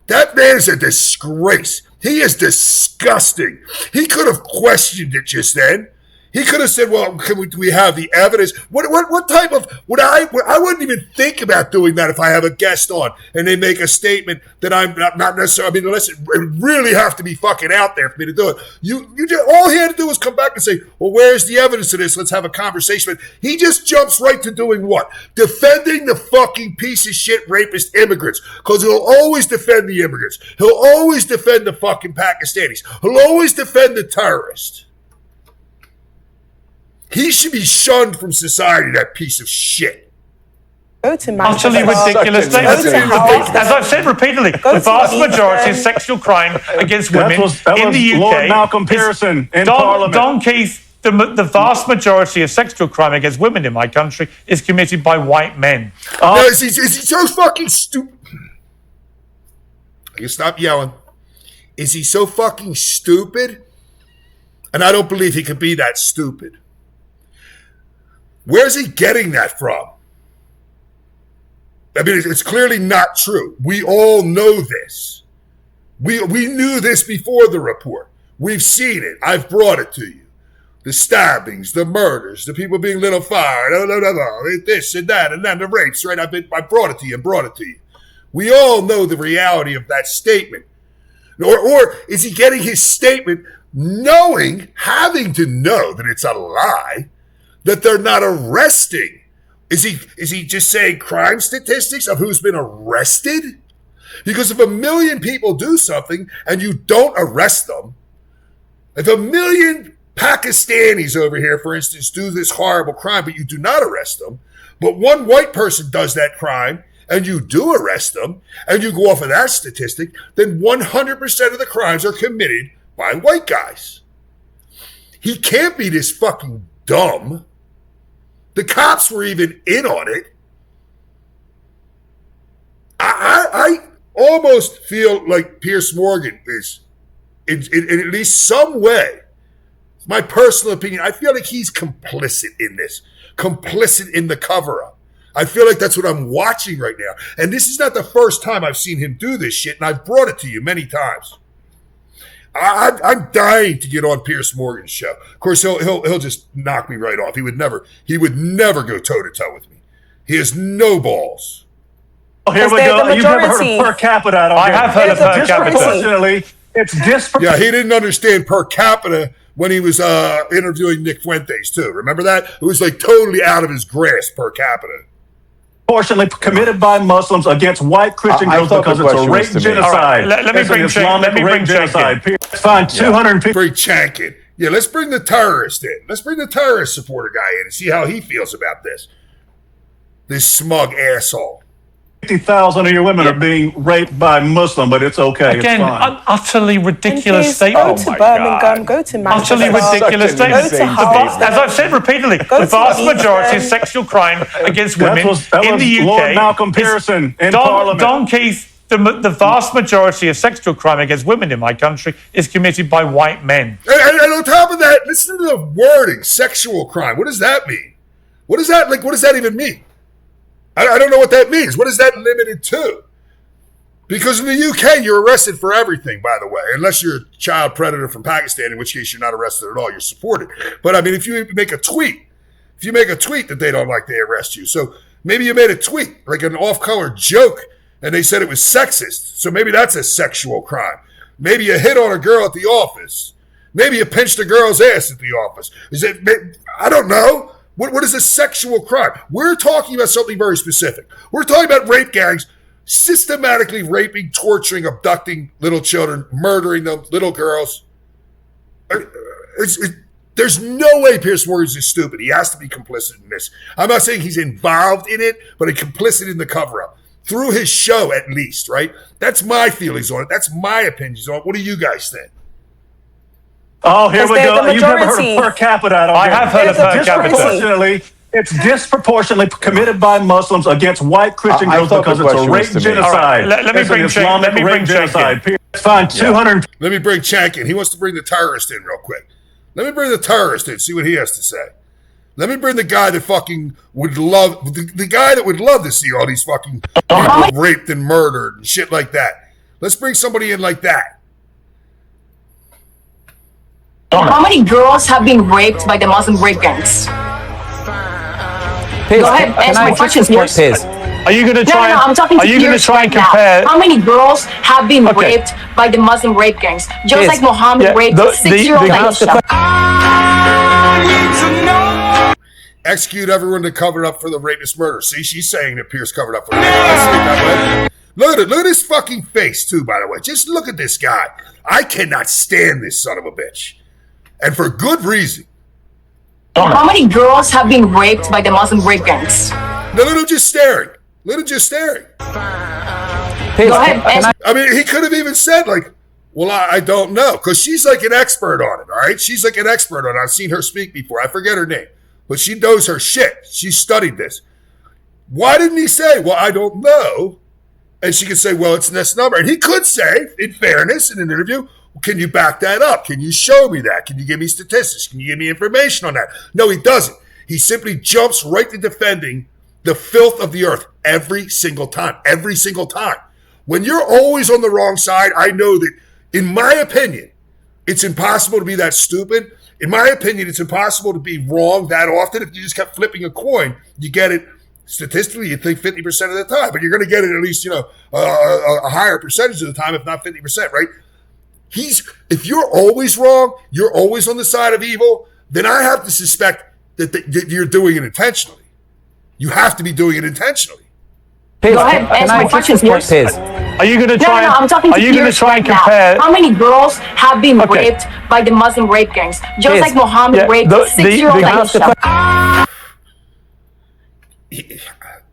[SPEAKER 1] That man is a disgrace. He is disgusting. He could have questioned it just then. He could have said, well, do we have the evidence? What type of, I wouldn't even think about doing that if I have a guest on and they make a statement that I'm not necessarily, I mean, unless it really have to be fucking out there for me to do it. You just, all he had to do was come back and say, well, where's the evidence of this? Let's have a conversation. But he just jumps right to doing what? Defending the fucking piece of shit rapist immigrants. Because he'll always defend the immigrants. He'll always defend the fucking Pakistanis. He'll always defend the terrorists. He should be shunned from society, that piece of shit.
[SPEAKER 3] Utterly ridiculous. As I've said repeatedly, the vast majority of sexual crime against women in the UK.
[SPEAKER 7] Lord Malcolm Pearson in Parliament.
[SPEAKER 3] Don Keith, the vast majority of sexual crime against women in my country is committed by white men.
[SPEAKER 1] No, is he so fucking stupid? I can stop yelling. Is he so fucking stupid? And I don't believe he could be that stupid. Where's he getting that from? I mean, it's clearly not true. We all know this. We knew this before the report. We've seen it. I've brought it to you. The stabbings, the murders, the people being lit on fire, this and that, and then the rapes, right? I brought it to you and brought it to you. We all know the reality of that statement. Or is he getting his statement having to know that it's a lie, that they're not arresting? Is he just saying crime statistics of who's been arrested? Because if 1 million people do something and you don't arrest them, if 1 million Pakistanis over here, for instance, do this horrible crime, but you do not arrest them, but one white person does that crime and you do arrest them, and you go off of that statistic, then 100% of the crimes are committed by white guys. He can't be this fucking dumb. The cops were even in on it. I almost feel like Piers Morgan is, in at least some way, my personal opinion, I feel like he's complicit in this, complicit in the cover-up. I feel like that's what I'm watching right now. And this is not the first time I've seen him do this shit, and I've brought it to you many times. I'm dying to get on Piers Morgan's show. Of course, he'll just knock me right off. He would never go toe to toe with me. He has no balls.
[SPEAKER 7] Oh, here we go. You've never heard of per capita?
[SPEAKER 3] I have heard of per capita.
[SPEAKER 7] Disproportionately, it's disproportionately.
[SPEAKER 1] Yeah, he didn't understand per capita when he was interviewing Nick Fuentes too. Remember that? It was like totally out of his grasp, per capita.
[SPEAKER 7] Proportionally committed by Muslims against white Christian girls because it's a rape genocide.
[SPEAKER 3] Right, let me bring genocide.
[SPEAKER 7] Fine, 250.
[SPEAKER 1] Bring Cenk in. Yeah, let's bring the terrorist in. Let's bring the terrorist supporter guy in and see how he feels about this. This smug asshole.
[SPEAKER 7] 50,000 of your women are being raped by Muslim, but it's okay.
[SPEAKER 3] Again,
[SPEAKER 7] it's fine.
[SPEAKER 3] An utterly ridiculous statement.
[SPEAKER 8] Go to Birmingham, go to Manchester.
[SPEAKER 3] Utterly ridiculous statement. As I've said repeatedly, the vast majority of sexual crime against women in the UK.
[SPEAKER 7] Lord Malcolm Pearson in Parliament.
[SPEAKER 3] Don Keith, the vast majority of sexual crime against women in my country is committed by white men.
[SPEAKER 1] And on top of that, listen to the wording, sexual crime. What does that mean? What does that even mean? I don't know what that means. What is that limited to? Because in the UK, you're arrested for everything, by the way, unless you're a child predator from Pakistan, in which case you're not arrested at all. You're supported. But I mean, if you make a tweet that they don't like, they arrest you. So maybe you made a tweet, like an off-color joke, and they said it was sexist. So maybe that's a sexual crime. Maybe you hit on a girl at the office. Maybe you pinched a girl's ass at the office. I don't know. What is a sexual crime? We're talking about something very specific. We're talking about rape gangs systematically raping, torturing, abducting little children, murdering them, little girls. There's no way Piers Morgan is stupid. He has to be complicit in this. I'm not saying he's involved in it, but he's complicit in the cover-up. Through his show, at least, right? That's my feelings on it. That's my opinions on it. What do you guys think?
[SPEAKER 7] Oh, here we go. You've never heard of per capita.
[SPEAKER 9] I have heard of per capita.
[SPEAKER 7] It's disproportionately committed by Muslims against white Christian girls because it's a rape genocide.
[SPEAKER 9] Right, let me bring genocide.
[SPEAKER 7] It's fine. 200.
[SPEAKER 1] Let me bring Chank in. He wants to bring the terrorist in real quick. Let me bring the terrorist in, see what he has to say. Let me bring the guy that fucking would love, the guy that would love to see all these fucking people raped and murdered and shit like that. Let's bring somebody in like that.
[SPEAKER 10] How many girls have been raped by the Muslim rape gangs?
[SPEAKER 9] Piers,
[SPEAKER 10] go ahead, answer my questions, Piers.
[SPEAKER 9] Are you going to try?
[SPEAKER 10] No, I'm talking to
[SPEAKER 9] Are you going to try and compare?
[SPEAKER 10] How many girls have been raped by the Muslim rape gangs? Just like Muhammad raped 6-year-old Aisha.
[SPEAKER 1] Execute everyone to cover up for the rapist murder. See, she's saying that Piers covered up for the murder. I see it that way. Look at it. Look at his fucking face, too, by the way. Just look at this guy. I cannot stand this son of a bitch. And for good reason.
[SPEAKER 10] How many girls have been raped by the Muslim rape gangs?
[SPEAKER 1] No, let him just staring. Let him just staring.
[SPEAKER 10] Go ahead.
[SPEAKER 1] I mean, he could have even said, like, well, I don't know. Because she's like an expert on it, all right? She's like an expert on it. I've seen her speak before. I forget her name. But she knows her shit. She studied this. Why didn't he say, well, I don't know? And she could say, well, it's this number. And he could say, in fairness, in an interview, well, can you back that up? Can you show me that? Can you give me statistics? Can you give me information on that? No, he doesn't. He simply jumps right to defending the filth of the earth every single time. Every single time. When you're always on the wrong side, I know that, in my opinion, it's impossible to be that stupid. In my opinion, it's impossible to be wrong that often. If you just kept flipping a coin, you get it statistically, you think 50% of the time, but you're going to get it at least, a higher percentage of the time, if not 50%, right? If you're always wrong, you're always on the side of evil, then I have to suspect that you're doing it intentionally. You have to be doing it intentionally.
[SPEAKER 10] Piers, go ahead, answer my questions, Piers.
[SPEAKER 9] Are you going to try?
[SPEAKER 10] I'm talking to
[SPEAKER 9] Are you going to try and compare?
[SPEAKER 10] How many girls have been raped by the Muslim rape gangs? Just like Muhammad raped 6-year-old Aisha.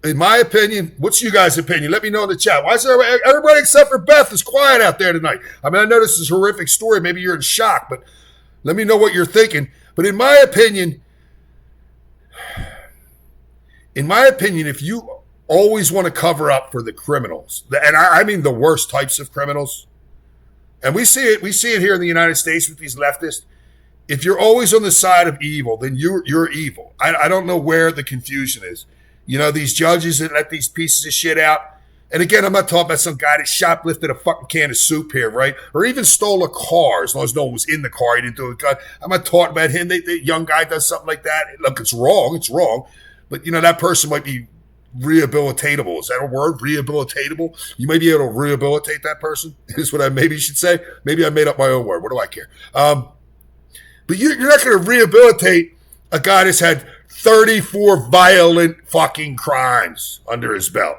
[SPEAKER 1] In my opinion, what's you guys' opinion? Let me know in the chat. Why is everybody except for Beth is quiet out there tonight? I mean, I know this is a horrific story. Maybe you're in shock, but let me know what you're thinking. But in my opinion, if you always want to cover up for the criminals, and I mean the worst types of criminals, and we see it here in the United States with these leftists. If you're always on the side of evil, then you're evil. I don't know where the confusion is. These judges that let these pieces of shit out. And again, I'm not talking about some guy that shoplifted a fucking can of soup here, right? Or even stole a car, as long as no one was in the car. He didn't do it. I'm not talking about him. The young guy does something like that. Look, it's wrong. It's wrong. But, that person might be rehabilitatable. Is that a word? Rehabilitatable? You may be able to rehabilitate that person, is what I maybe should say. Maybe I made up my own word. What do I care? But you're not going to rehabilitate a guy that's had 34 violent fucking crimes under his belt.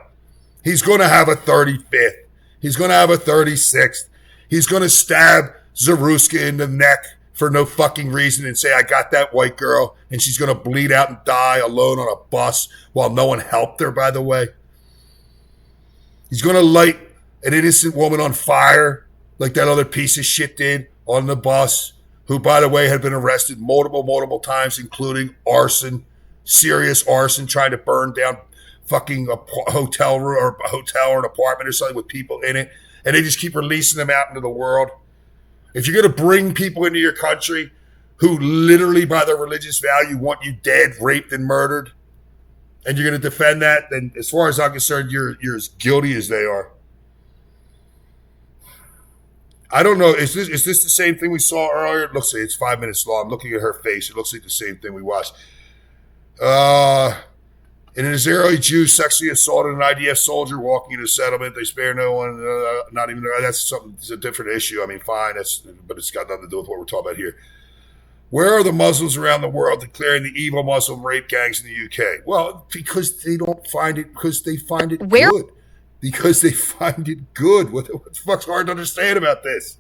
[SPEAKER 1] He's going to have a 35th. He's going to have a 36th. He's going to stab Zaruska in the neck for no fucking reason and say, I got that white girl, and she's going to bleed out and die alone on a bus while no one helped her, by the way. He's going to light an innocent woman on fire like that other piece of shit did on the bus, who, by the way, had been arrested multiple times, including arson, serious arson, trying to burn down fucking a hotel room or an apartment or something with people in it. And they just keep releasing them out into the world. If you're going to bring people into your country who literally, by their religious value, want you dead, raped, and murdered, and you're going to defend that, then as far as I'm concerned, you're as guilty as they are. I don't know. Is this the same thing we saw earlier? It looks like it's 5 minutes long. I'm looking at her face. It looks like the same thing we watched. An Israeli Jew sexually assaulted an IDF soldier walking into a settlement. They spare no one. Not even that's something. It's a different issue. I mean, fine. But it's got nothing to do with what we're talking about here. Where are the Muslims around the world declaring the evil Muslim rape gangs in the UK? Well, because they don't find it. Because they find it good. Because they find it good. What the fuck's hard to understand about this?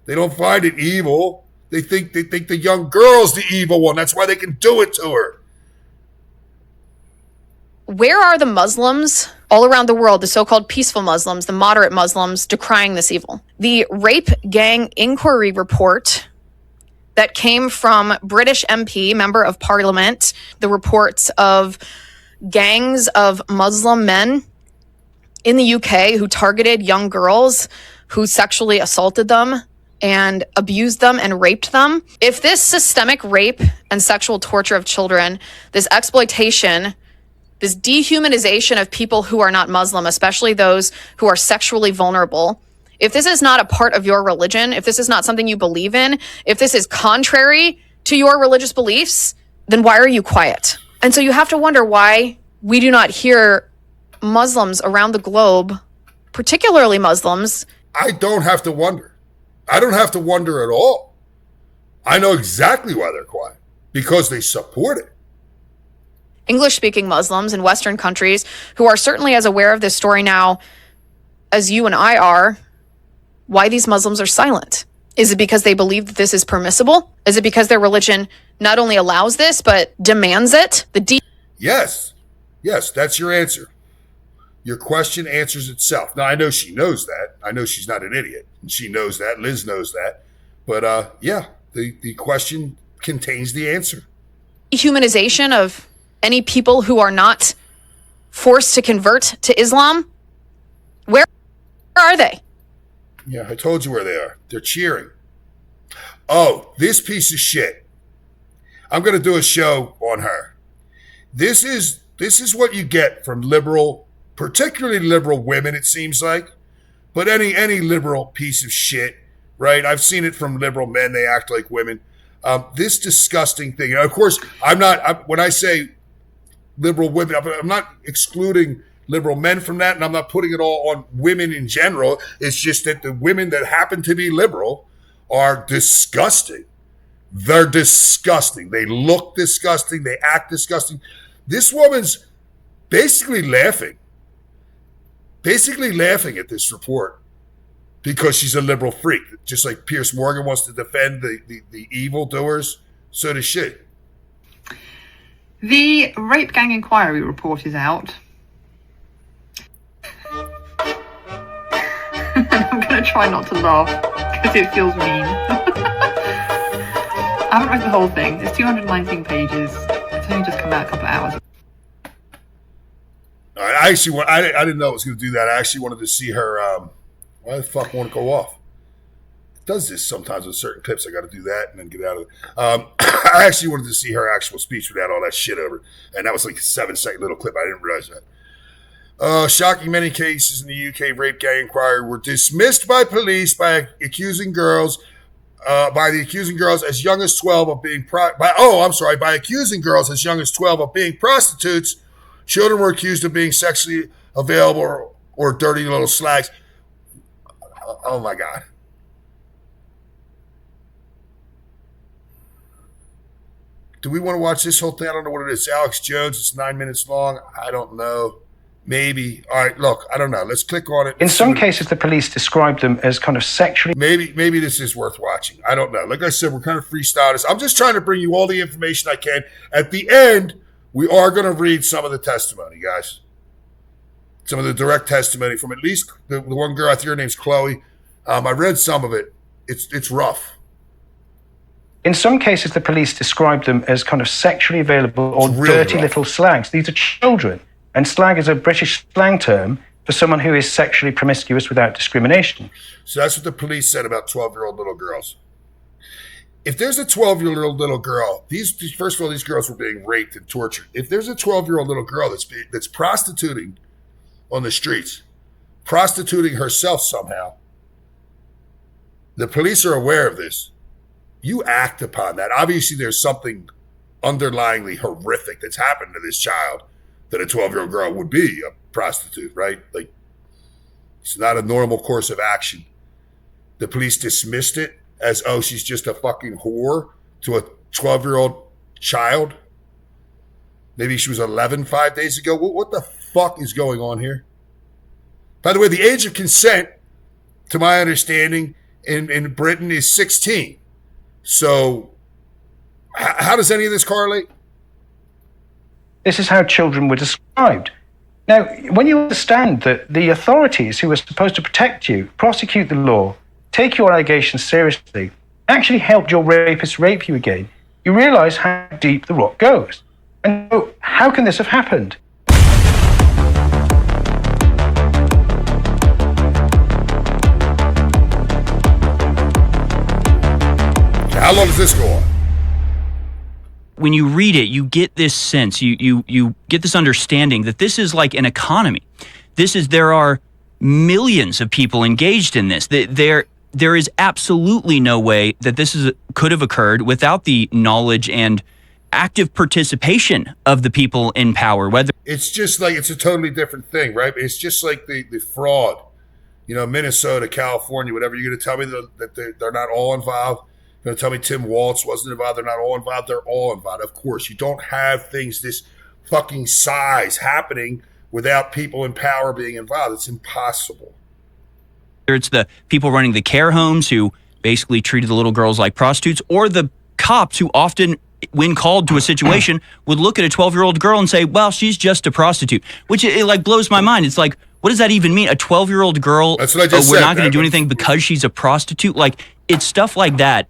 [SPEAKER 1] They don't find it evil. They think the young girl's the evil one. That's why they can do it to her.
[SPEAKER 11] Where are the Muslims all around the world, the so-called peaceful Muslims, the moderate Muslims, decrying this evil? The Rape Gang Inquiry Report that came from British MP, Member of Parliament, the reports of gangs of Muslim men in the UK who targeted young girls, who sexually assaulted them and abused them and raped them. If this systemic rape and sexual torture of children, this exploitation, this dehumanization of people who are not Muslim, especially those who are sexually vulnerable, if this is not a part of your religion, if this is not something you believe in, if this is contrary to your religious beliefs, then why are you quiet? And so you have to wonder why we do not hear Muslims around the globe, particularly Muslims.
[SPEAKER 1] I don't have to wonder. I don't have to wonder at all. I know exactly why they're quiet. Because they support it.
[SPEAKER 11] English-speaking Muslims in Western countries who are certainly as aware of this story now as you and I are, why these Muslims are silent. Is it because they believe that this is permissible? Is it because their religion not only allows this, but demands it?
[SPEAKER 1] Yes. Yes, that's your answer. Your question answers itself. Now, I know she knows that. I know she's not an idiot. And she knows that. Liz knows that. But, yeah, the question contains the answer.
[SPEAKER 11] Dehumanization of any people who are not forced to convert to Islam? Where are they?
[SPEAKER 1] Yeah, I told you where they are. They're cheering. Oh, this piece of shit. I'm going to do a show on her. This is what you get from liberal, particularly liberal women, it seems like. But any liberal piece of shit, right? I've seen it from liberal men. They act like women. This disgusting thing. And of course, when I say liberal women, I'm not excluding liberal men from that, and I'm not putting it all on women in general. It's just that the women that happen to be liberal are disgusting. They're disgusting. They look disgusting. They act disgusting. This woman's basically laughing at this report because she's a liberal freak. Just like Piers Morgan wants to defend the evildoers, so does she.
[SPEAKER 12] The Rape Gang Inquiry Report is out. I'm going to try not to laugh because it feels mean. I haven't read the whole thing. It's 219 pages. It's only just come out a couple of hours.
[SPEAKER 1] I didn't know it was going to do that. I actually wanted to see her. Why the fuck won't it go off? It does this sometimes with certain clips. I got to do that and then get out of it. I actually wanted to see her actual speech without all that shit over it. And that was like a 7-second little clip. I didn't realize that. Shocking, many cases in the UK rape gang inquiry were dismissed by police by the accusing girls as young as 12 of being by accusing girls as young as 12 of being prostitutes. Children were accused of being sexually available or dirty little slags. Oh my God. Do we want to watch this whole thing? I don't know what it is. Alex Jones, it's 9 minutes long. I don't know. Maybe. All right, look, I don't know. Let's click on it.
[SPEAKER 13] In some cases, the police describe them as kind of sexually...
[SPEAKER 1] Maybe this is worth watching. I don't know. Like I said, we're kind of freestyling this. I'm just trying to bring you all the information I can. At the end, we are going to read some of the testimony, guys. Some of the direct testimony from at least the one girl, I think her name's Chloe. I read some of it. It's rough.
[SPEAKER 13] In some cases, the police describe them as kind of sexually available or really dirty rough little slags. These are children. And slag is a British slang term for someone who is sexually promiscuous without discrimination.
[SPEAKER 1] So that's what the police said about 12-year-old little girls. If there's a 12-year-old little girl, first of all, these girls were being raped and tortured. If there's a 12-year-old little girl that's prostituting on the streets, prostituting herself somehow, The police are aware of this. You act upon that. Obviously, there's something underlyingly horrific that's happened to this child that a 12-year-old girl would be a prostitute, right? Like, it's not a normal course of action. The police dismissed it as, oh, she's just a fucking whore to a 12-year-old child. Maybe she was 11 5 days ago. What the fuck is going on here? By the way, the age of consent, to my understanding, in Britain is 16. So how does any of this correlate?
[SPEAKER 13] This is how children were described. Now, when you understand that the authorities who are supposed to protect you, prosecute the law, take your allegations seriously, actually helped your rapist rape you again, you realize how deep the rot goes. And so, how can this have happened?
[SPEAKER 1] How long does this go on?
[SPEAKER 14] When you read it, you get this sense, you get this understanding that this is like an economy. There are millions of people engaged in this. There is absolutely no way that this could have occurred without the knowledge and active participation of the people in power. Whether
[SPEAKER 1] it's just like, it's a totally different thing, right? It's just like the fraud, Minnesota, California, whatever. You're going to tell me that they're not all involved? You're going to tell me Tim Waltz wasn't involved? They're not all involved. They're all involved. Of course, you don't have things this fucking size happening without people in power being involved. It's impossible.
[SPEAKER 14] it's the people running the care homes who basically treated the little girls like prostitutes, or the cops who often, when called to a situation, would look at a 12-year-old girl and say, well, she's just a prostitute, which it like blows my mind. It's like, what does that even mean? A 12-year-old girl,
[SPEAKER 1] that's what I just
[SPEAKER 14] we're
[SPEAKER 1] said,
[SPEAKER 14] not going to do anything because she's a prostitute? Like, it's stuff like that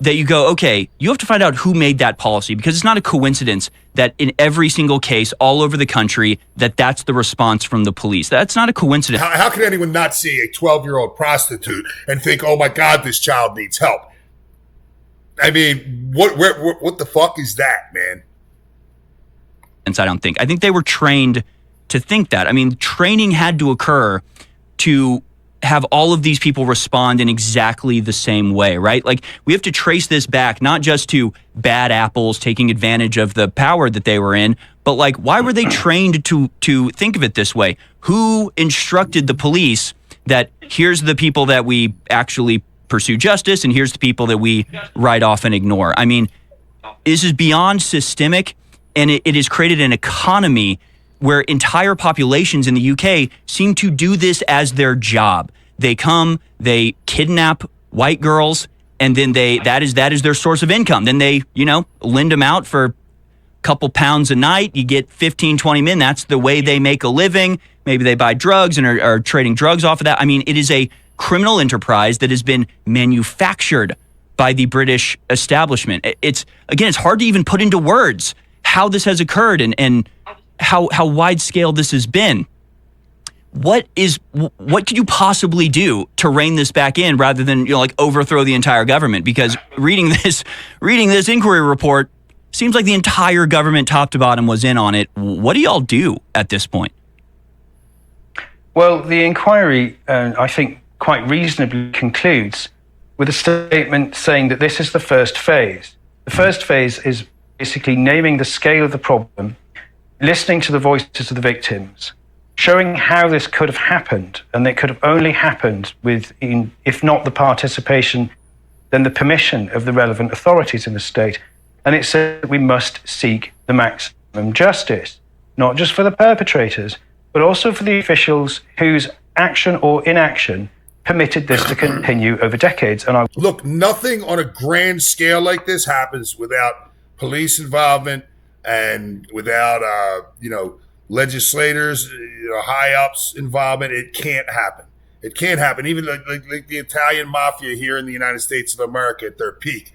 [SPEAKER 14] you go, okay, you have to find out who made that policy, because it's not a coincidence that in every single case all over the country that's the response from the police. That's not a coincidence.
[SPEAKER 1] How can anyone not see a 12-year-old prostitute and think, oh my God, this child needs help? I mean, what the fuck is that, man?
[SPEAKER 14] And I don't think. I think they were trained to think that. I mean, training had to occur to have all of these people respond in exactly the same way, right? Like, we have to trace this back, not just to bad apples taking advantage of the power that they were in, but like, why were they trained to think of it this way? Who instructed the police that here's the people that we actually pursue justice and here's the people that we write off and ignore? I mean, this is beyond systemic, and it has created an economy where entire populations in the UK seem to do this as their job. They come, they kidnap white girls, and then that is their source of income. Then they, lend them out for a couple pounds a night. You get 15, 20 men. That's the way they make a living. Maybe they buy drugs and are trading drugs off of that. I mean, it is a criminal enterprise that has been manufactured by the British establishment. It's hard to even put into words how this has occurred and how wide scale this has been. What could you possibly do to rein this back in rather than overthrow the entire government? Because reading this inquiry report, seems like the entire government top to bottom was in on it. What do y'all do at this point?
[SPEAKER 13] Well, the inquiry, I think, quite reasonably concludes with a statement saying that this is the first phase. The first phase is basically naming the scale of the problem, listening to the voices of the victims, showing how this could have happened, and it could have only happened with, if not the participation, then the permission of the relevant authorities in the state. And it said that we must seek the maximum justice, not just for the perpetrators, but also for the officials whose action or inaction permitted this to continue over decades. And
[SPEAKER 1] look, nothing on a grand scale like this happens without police involvement and without, legislators, high ups involvement. It can't happen. It can't happen. Even like the Italian mafia here in the United States of America at their peak,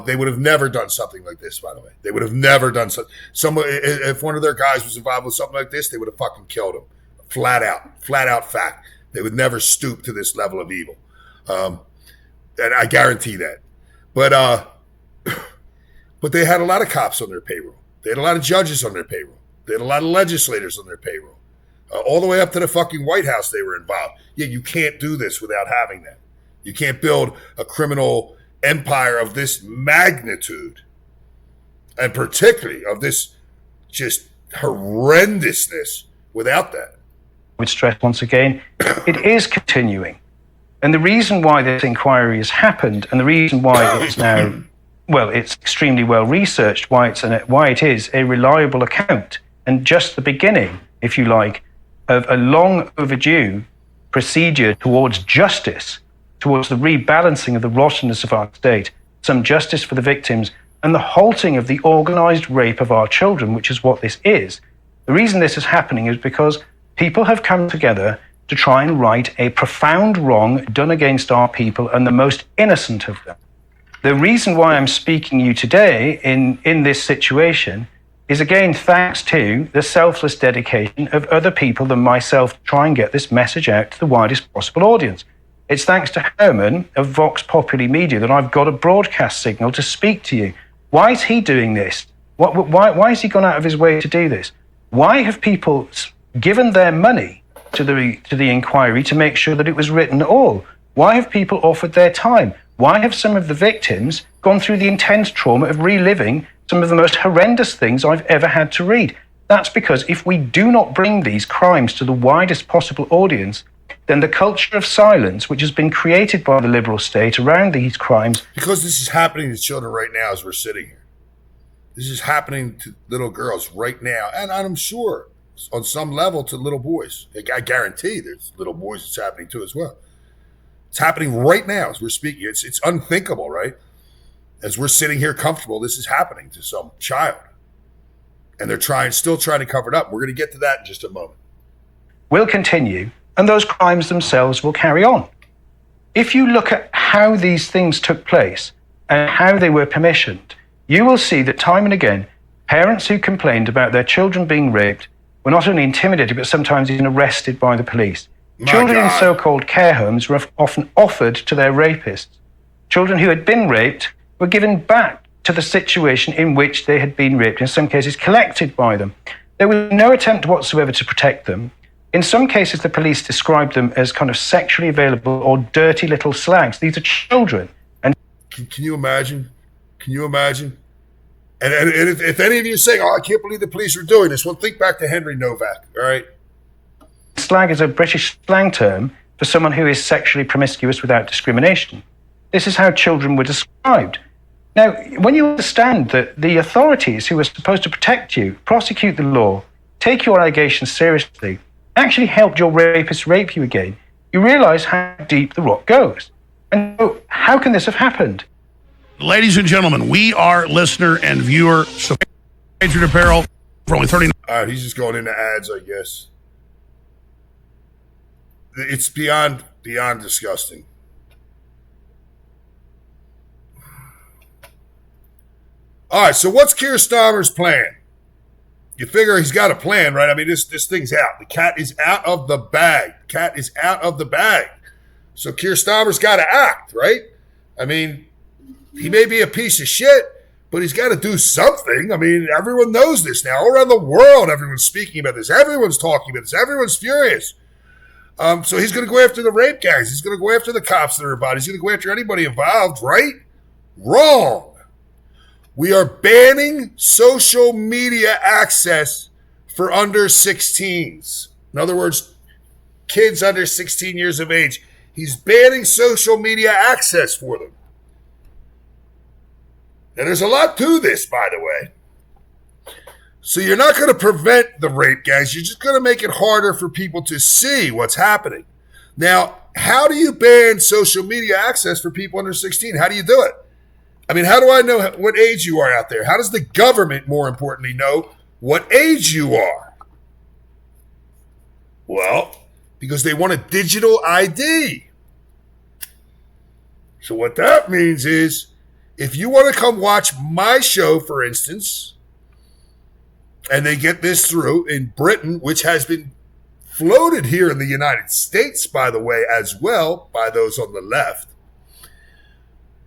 [SPEAKER 1] they would have never done something like this. By the way, they would have never done something. If one of their guys was involved with something like this, they would have fucking killed him. Flat out fact. They would never stoop to this level of evil, and I guarantee that. But they had a lot of cops on their payroll. They had a lot of judges on their payroll. They had a lot of legislators on their payroll. All the way up to the fucking White House, they were involved. Yeah, you can't do this without having that. You can't build a criminal empire of this magnitude, and particularly of this just horrendousness, without that.
[SPEAKER 13] With stress once again, it is continuing. And the reason why this inquiry has happened, and the reason why it's now, well, it's extremely well researched, why it is a reliable account, and just the beginning, if you like, of a long overdue procedure towards justice, towards the rebalancing of the rottenness of our state, some justice for the victims, and the halting of the organised rape of our children, which is what this is. The reason this is happening is because people have come together to try and right a profound wrong done against our people and the most innocent of them. The reason why I'm speaking to you today in this situation is, again, thanks to the selfless dedication of other people than myself to try and get this message out to the widest possible audience. It's thanks to Herman of Vox Populi Media that I've got a broadcast signal to speak to you. Why is he doing this? Why has he gone out of his way to do this? Why have people given their money to the inquiry to make sure that it was written at all? Why have people offered their time? Why have some of the victims gone through the intense trauma of reliving some of the most horrendous things I've ever had to read? That's because if we do not bring these crimes to the widest possible audience, then the culture of silence, which has been created by the liberal state around these crimes...
[SPEAKER 1] Because this is happening to children right now as we're sitting here. This is happening to little girls right now. And I'm sure on some level to little boys. I guarantee there's little boys it's happening to as well. It's happening right now as we're speaking. It's unthinkable, right? As we're sitting here comfortable, this is happening to some child. And they're still trying to cover it up. We're going to get to that in just a moment.
[SPEAKER 13] Will continue, and those crimes themselves will carry on. If you look at how these things took place and how they were permissioned, you will see that time and again, parents who complained about their children being raped were not only intimidated, but sometimes even arrested by the police. Children in so-called care homes were often offered to their rapists. Children who had been raped were given back to the situation in which they had been raped, in some cases collected by them. There was no attempt whatsoever to protect them. In some cases, the police described them as kind of sexually available or dirty little slags. These are children. And
[SPEAKER 1] Can you imagine? Can you imagine? And if any of you are saying, oh, I can't believe the police are doing this, well, think back to Henry Novak, all right?
[SPEAKER 13] Slag is a British slang term for someone who is sexually promiscuous without discrimination. This is how children were described. Now, when you understand that the authorities who are supposed to protect you, prosecute the law, take your allegations seriously, actually helped your rapist rape you again, you realise how deep the rot goes. And so, how can this have happened?
[SPEAKER 15] Ladies and gentlemen, we are listener and viewer support Patriot Apparel for only $39.
[SPEAKER 1] All right, he's just going into ads, I guess. It's beyond disgusting. All right, so what's Keir Starmer's plan? You figure he's got a plan, right? I mean, this thing's out. The cat is out of the bag. The cat is out of the bag. So Keir Starmer's got to act, right? I mean, he may be a piece of shit, but he's got to do something. I mean, everyone knows this now. All around the world, everyone's speaking about this. Everyone's talking about this. Everyone's furious. So he's going to go after the rape gangs. He's going to go after the cops that are involved. He's going to go after anybody involved, right? Wrong. We are banning social media access for under 16s. In other words, kids under 16 years of age. He's banning social media access for them. And there's a lot to this, by the way. So you're not going to prevent the rape gangs. You're just going to make it harder for people to see what's happening. Now, how do you ban social media access for people under 16? How do you do it? I mean, how do I know what age you are out there? How does the government, more importantly, know what age you are? Well, because they want a digital ID. So what that means is, if you want to come watch my show, for instance, and they get this through in Britain, which has been floated here in the United States, by the way, as well, by those on the left,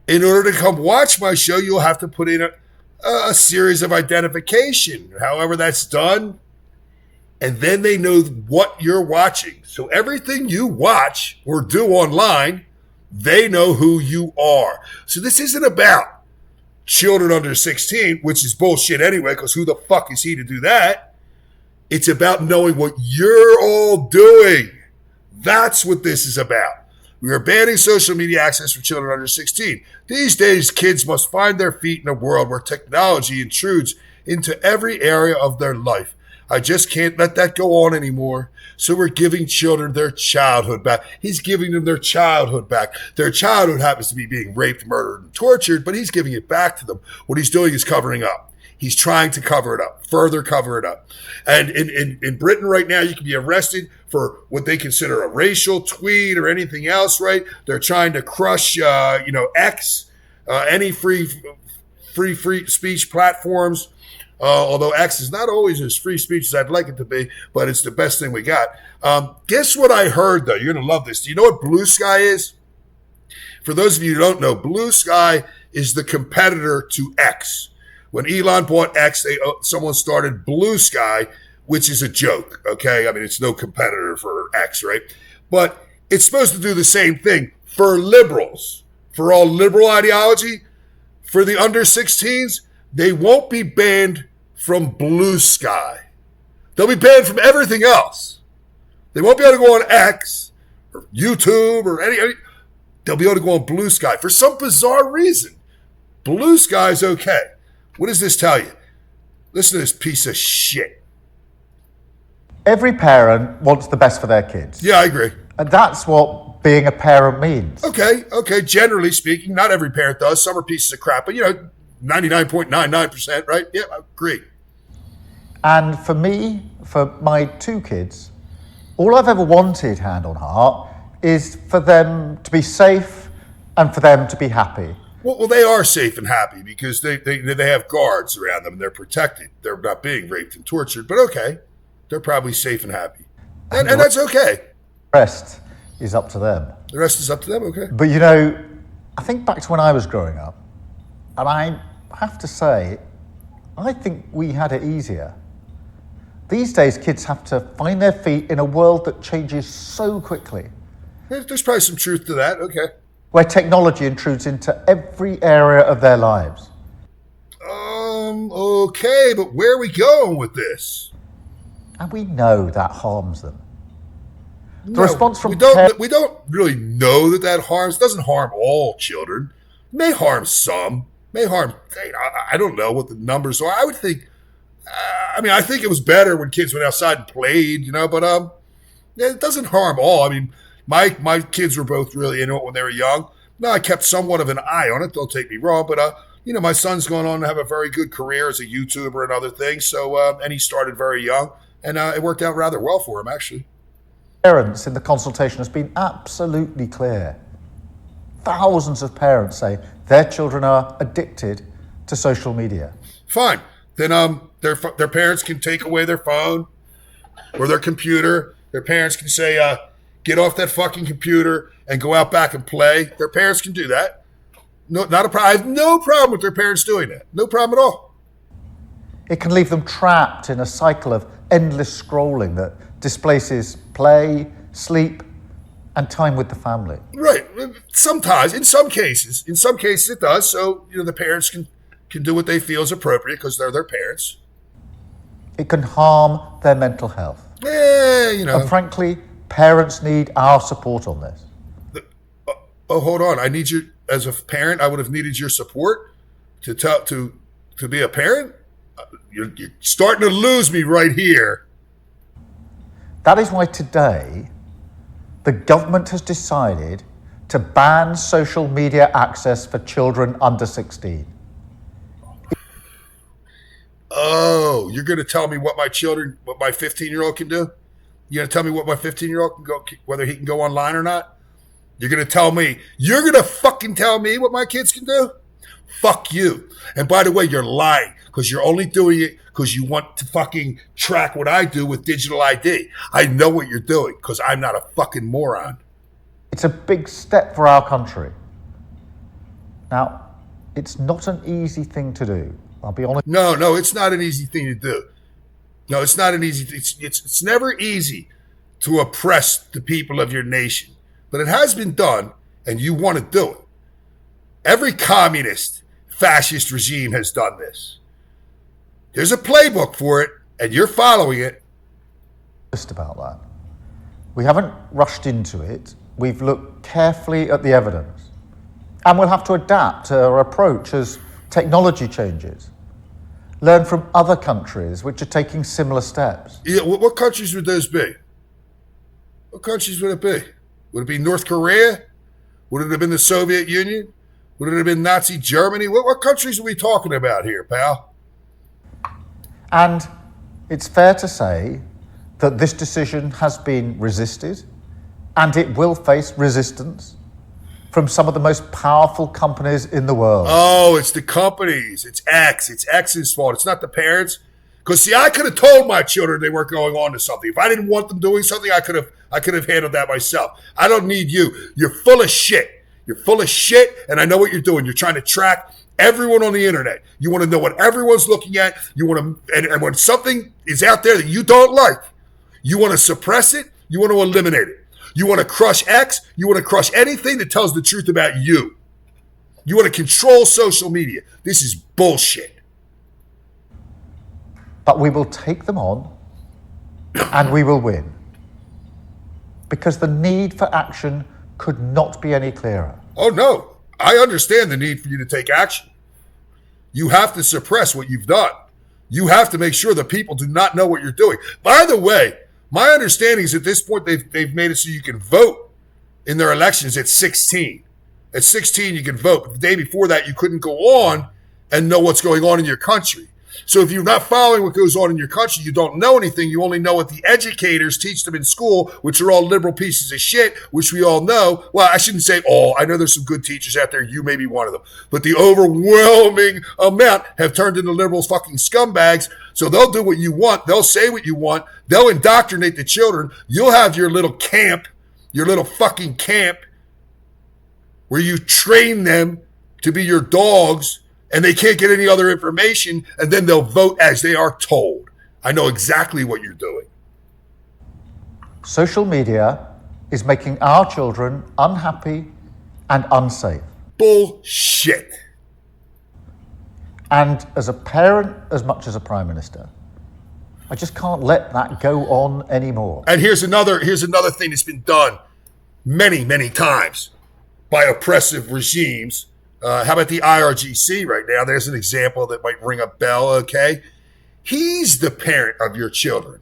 [SPEAKER 1] in order to come watch my show, you'll have to put in a series of identification, however that's done, and then they know what you're watching. So everything you watch or do online, They know who you are. So this isn't about children under 16, which is bullshit anyway, because who the fuck is he to do that? It's about knowing what you're all doing. That's what this is about. We are banning social media access for children under 16. These days, kids must find their feet in a world where technology intrudes into every area of their life. I just can't let that go on anymore. So we're giving children their childhood back. He's giving them their childhood back. Their childhood happens to be being raped, murdered, and tortured, but he's giving it back to them. What he's doing is covering up. He's trying to cover it up, further cover it up. And in Britain right now, you can be arrested for what they consider a racial tweet or anything else, right? They're trying to crush, X, any free speech platforms. Although X is not always as free speech as I'd like it to be, but it's the best thing we got. Guess what I heard, though? You're going to love this. Do you know what Blue Sky is? For those of you who don't know, Blue Sky is the competitor to X. When Elon bought X, someone started Blue Sky, which is a joke, okay? I mean, it's no competitor for X, right? But it's supposed to do the same thing for liberals, for all liberal ideology. For the under 16s, they won't be banned from Blue Sky. They'll be banned from everything else. They won't be able to go on X or YouTube or any. They'll be able to go on Blue Sky for some bizarre reason. Blue Sky's okay. What does this tell you? Listen to this piece of shit.
[SPEAKER 16] Every parent wants the best for their kids.
[SPEAKER 1] Yeah, I agree.
[SPEAKER 16] And that's what being a parent means.
[SPEAKER 1] Okay. Generally speaking, not every parent does. Some are pieces of crap, but 99.99%, right? Yeah, I agree.
[SPEAKER 16] And for me, for my two kids, all I've ever wanted, hand on heart, is for them to be safe and for them to be happy.
[SPEAKER 1] Well, they are safe and happy because they have guards around them and they're protected. They're not being raped and tortured, but okay. They're probably safe and happy. And that's okay.
[SPEAKER 16] The rest is up to them.
[SPEAKER 1] The rest is up to them, okay.
[SPEAKER 16] But I think back to when I was growing up, and I have to say, I think we had it easier. These days, kids have to find their feet in a world that changes so quickly.
[SPEAKER 1] There's probably some truth to that, okay.
[SPEAKER 16] Where technology intrudes into every area of their lives.
[SPEAKER 1] Okay, but where are we going with this?
[SPEAKER 16] And we know that harms them. The
[SPEAKER 1] No,
[SPEAKER 16] response from
[SPEAKER 1] we don't really know that harms. It doesn't harm all children. It may harm some. May harm. I don't know what the numbers are. I would think. I think it was better when kids went outside and played. But it doesn't harm all. I mean, my kids were both really into it when they were young. Now I kept somewhat of an eye on it. Don't take me wrong, but my son's going on to have a very good career as a YouTuber and other things. So and he started very young. And it worked out rather well for him, actually.
[SPEAKER 16] Parents in the consultation has been absolutely clear. Thousands of parents say their children are addicted to social media.
[SPEAKER 1] Fine. Then their parents can take away their phone or their computer. Their parents can say, get off that fucking computer and go out back and play. Their parents can do that. No, not a problem. I have no problem with their parents doing that. No problem at all.
[SPEAKER 16] It can leave them trapped in a cycle of endless scrolling that displaces play, sleep, and time with the family.
[SPEAKER 1] Right. Sometimes, in some cases it does. So, the parents can do what they feel is appropriate because they're their parents.
[SPEAKER 16] It can harm their mental health.
[SPEAKER 1] Yeah,
[SPEAKER 16] And frankly, parents need our support on this.
[SPEAKER 1] Hold on. I need you, as a parent, I would have needed your support to be a parent? You're starting to lose me right here.
[SPEAKER 16] That is why today the government has decided to ban social media access for children under 16.
[SPEAKER 1] Oh, you're going to tell me what my 15-year-old can do? You're going to tell me what my 15-year-old can go, whether he can go online or not? You're going to fucking tell me what my kids can do? Fuck you. And by the way, you're lying because you're only doing it because you want to fucking track what I do with digital ID. I know what you're doing because I'm not a fucking moron.
[SPEAKER 16] It's a big step for our country. Now, it's not an easy thing to do. I'll be honest.
[SPEAKER 1] No, it's not an easy thing to do. No, it's not an easy thing. It's never easy to oppress the people of your nation. But it has been done, and you want to do it. Every communist, fascist regime has done this. There's a playbook for it, and you're following it.
[SPEAKER 16] Just about that. We haven't rushed into it. We've looked carefully at the evidence. And we'll have to adapt our approach as technology changes. Learn from other countries which are taking similar steps.
[SPEAKER 1] Yeah, what countries would those be? What countries would it be? Would it be North Korea? Would it have been the Soviet Union? Would it have been Nazi Germany? What countries are we talking about here, pal?
[SPEAKER 16] And it's fair to say that this decision has been resisted, and it will face resistance from some of the most powerful companies in the world.
[SPEAKER 1] Oh, it's the companies. It's X. It's X's fault. It's not the parents. Because, see, I could have told my children they weren't going on to something. If I didn't want them doing something, I could have handled that myself. I don't need you. You're full of shit. You're full of shit, and I know what you're doing. You're trying to track everyone on the internet. You want to know what everyone's looking at. You want to, and when something is out there that you don't like, you want to suppress it. You want to eliminate it. You want to crush X. You want to crush anything that tells the truth about you. You want to control social media. This is bullshit.
[SPEAKER 16] But we will take them on, and we will win. Because the need for action could not be any clearer.
[SPEAKER 1] Oh, no. I understand the need for you to take action. You have to suppress what you've done. You have to make sure that people do not know what you're doing. By the way, my understanding is at this point they've made it so you can vote in their elections at 16. At 16, you can vote. But the day before that, you couldn't go on and know what's going on in your country. So if you're not following what goes on in your country, you don't know anything. You only know what the educators teach them in school, which are all liberal pieces of shit, which we all know. Well, I shouldn't say all. I know there's some good teachers out there. You may be one of them. But the overwhelming amount have turned into liberals fucking scumbags. So they'll do what you want. They'll say what you want. They'll indoctrinate the children. You'll have your little camp, your little fucking camp, where you train them to be your dogs, and they can't get any other information, and then they'll vote as they are told. I know exactly what you're doing.
[SPEAKER 16] Social media is making our children unhappy and unsafe.
[SPEAKER 1] Bullshit.
[SPEAKER 16] And as a parent, as much as a prime minister, I just can't let that go on anymore.
[SPEAKER 1] And here's another thing that's been done many, many times by oppressive regimes. How about the IRGC right now? There's an example that might ring a bell, okay? He's the parent of your children.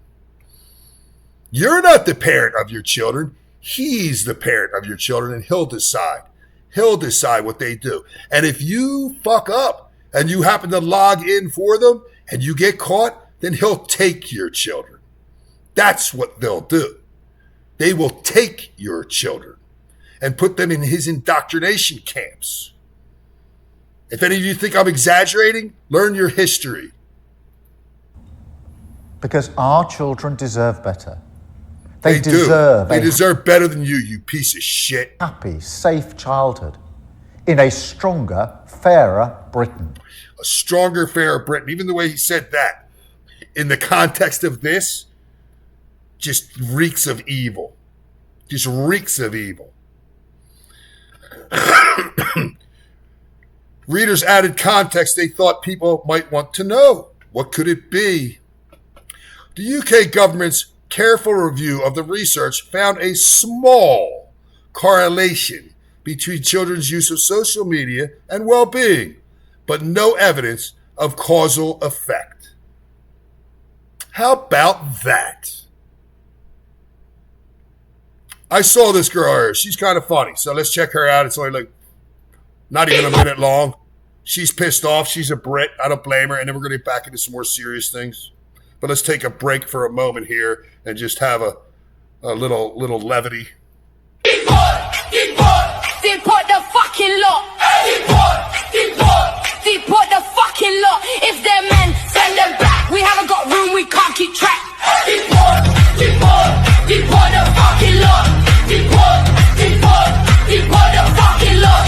[SPEAKER 1] You're not the parent of your children. He's the parent of your children, and he'll decide. He'll decide what they do. And if you fuck up and you happen to log in for them and you get caught, then he'll take your children. That's what they'll do. They will take your children and put them in his indoctrination camps. If any of you think I'm exaggerating, learn your history.
[SPEAKER 16] Because our children deserve better.
[SPEAKER 1] They deserve better than you, you piece of shit.
[SPEAKER 16] Happy, safe childhood in a stronger, fairer Britain.
[SPEAKER 1] A stronger, fairer Britain. Even the way he said that, in the context of this, just reeks of evil. Just reeks of evil. Readers added context they thought people might want to know. What could it be? The UK government's careful review of the research found a small correlation between children's use of social media and well-being, but no evidence of causal effect. How about that? I saw this girl earlier. She's kind of funny, so let's check her out. It's only like not even a minute long. She's pissed off. She's a Brit. I don't blame her. And then we're going to get back into some more serious things. But let's take a break for a moment here and just have a little levity.
[SPEAKER 17] Deport the fucking lot. Deport the fucking lot. If they're men, send them back. We haven't got room, we can't keep track. Deport the fucking lot. Deport the fucking lot.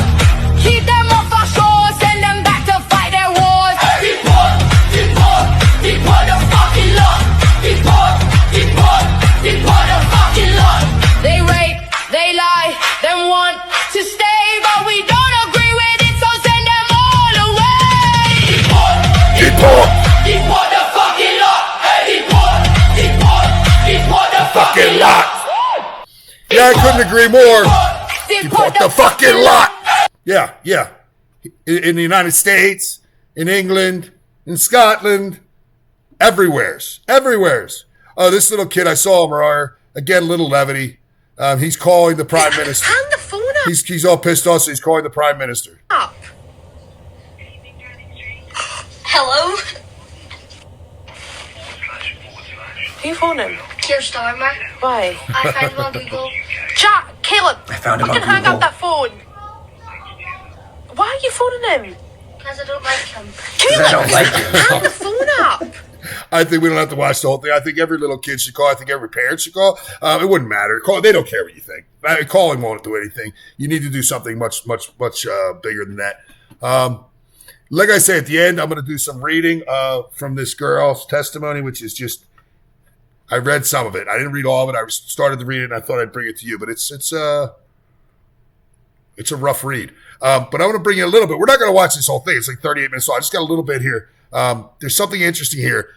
[SPEAKER 17] Keep them off our shores, send them back to fight their wars. Deport the fucking lot. Deport the fucking lot. They rape, they lie, then want to stay.
[SPEAKER 1] I couldn't agree more. Deport the fucking lot. Yeah. In the United States, in England, in Scotland, everywheres. Oh, this little kid, I saw him earlier. Again, little levity. He's calling the Prime Minister.
[SPEAKER 17] Hang the phone up.
[SPEAKER 1] He's all pissed off, so he's calling the Prime Minister.
[SPEAKER 17] Hello?
[SPEAKER 8] Who you phoning?
[SPEAKER 17] Keir Starmer.
[SPEAKER 8] Why?
[SPEAKER 17] I found him on Google.
[SPEAKER 8] Chat, Caleb.
[SPEAKER 17] I found him on
[SPEAKER 8] Fucking hang
[SPEAKER 17] Google.
[SPEAKER 8] up that phone. Why are you phoning him?
[SPEAKER 17] Because I don't like him.
[SPEAKER 8] Caleb,
[SPEAKER 17] I don't like him.
[SPEAKER 8] hang the phone up.
[SPEAKER 1] I think we don't have to watch the whole thing. I think every little kid should call. I think every parent should call. It wouldn't matter. They don't care what you think. Calling won't do anything. You need to do something much bigger than that. Like I say, at the end, I'm going to do some reading from this girl's testimony, which is just, I read some of it. I didn't read all of it. I started to read it, and I thought I'd bring it to you. But it's a rough read. But I'm going to bring you a little bit. We're not going to watch this whole thing. It's like 38 minutes long. I just got a little bit here. There's something interesting here.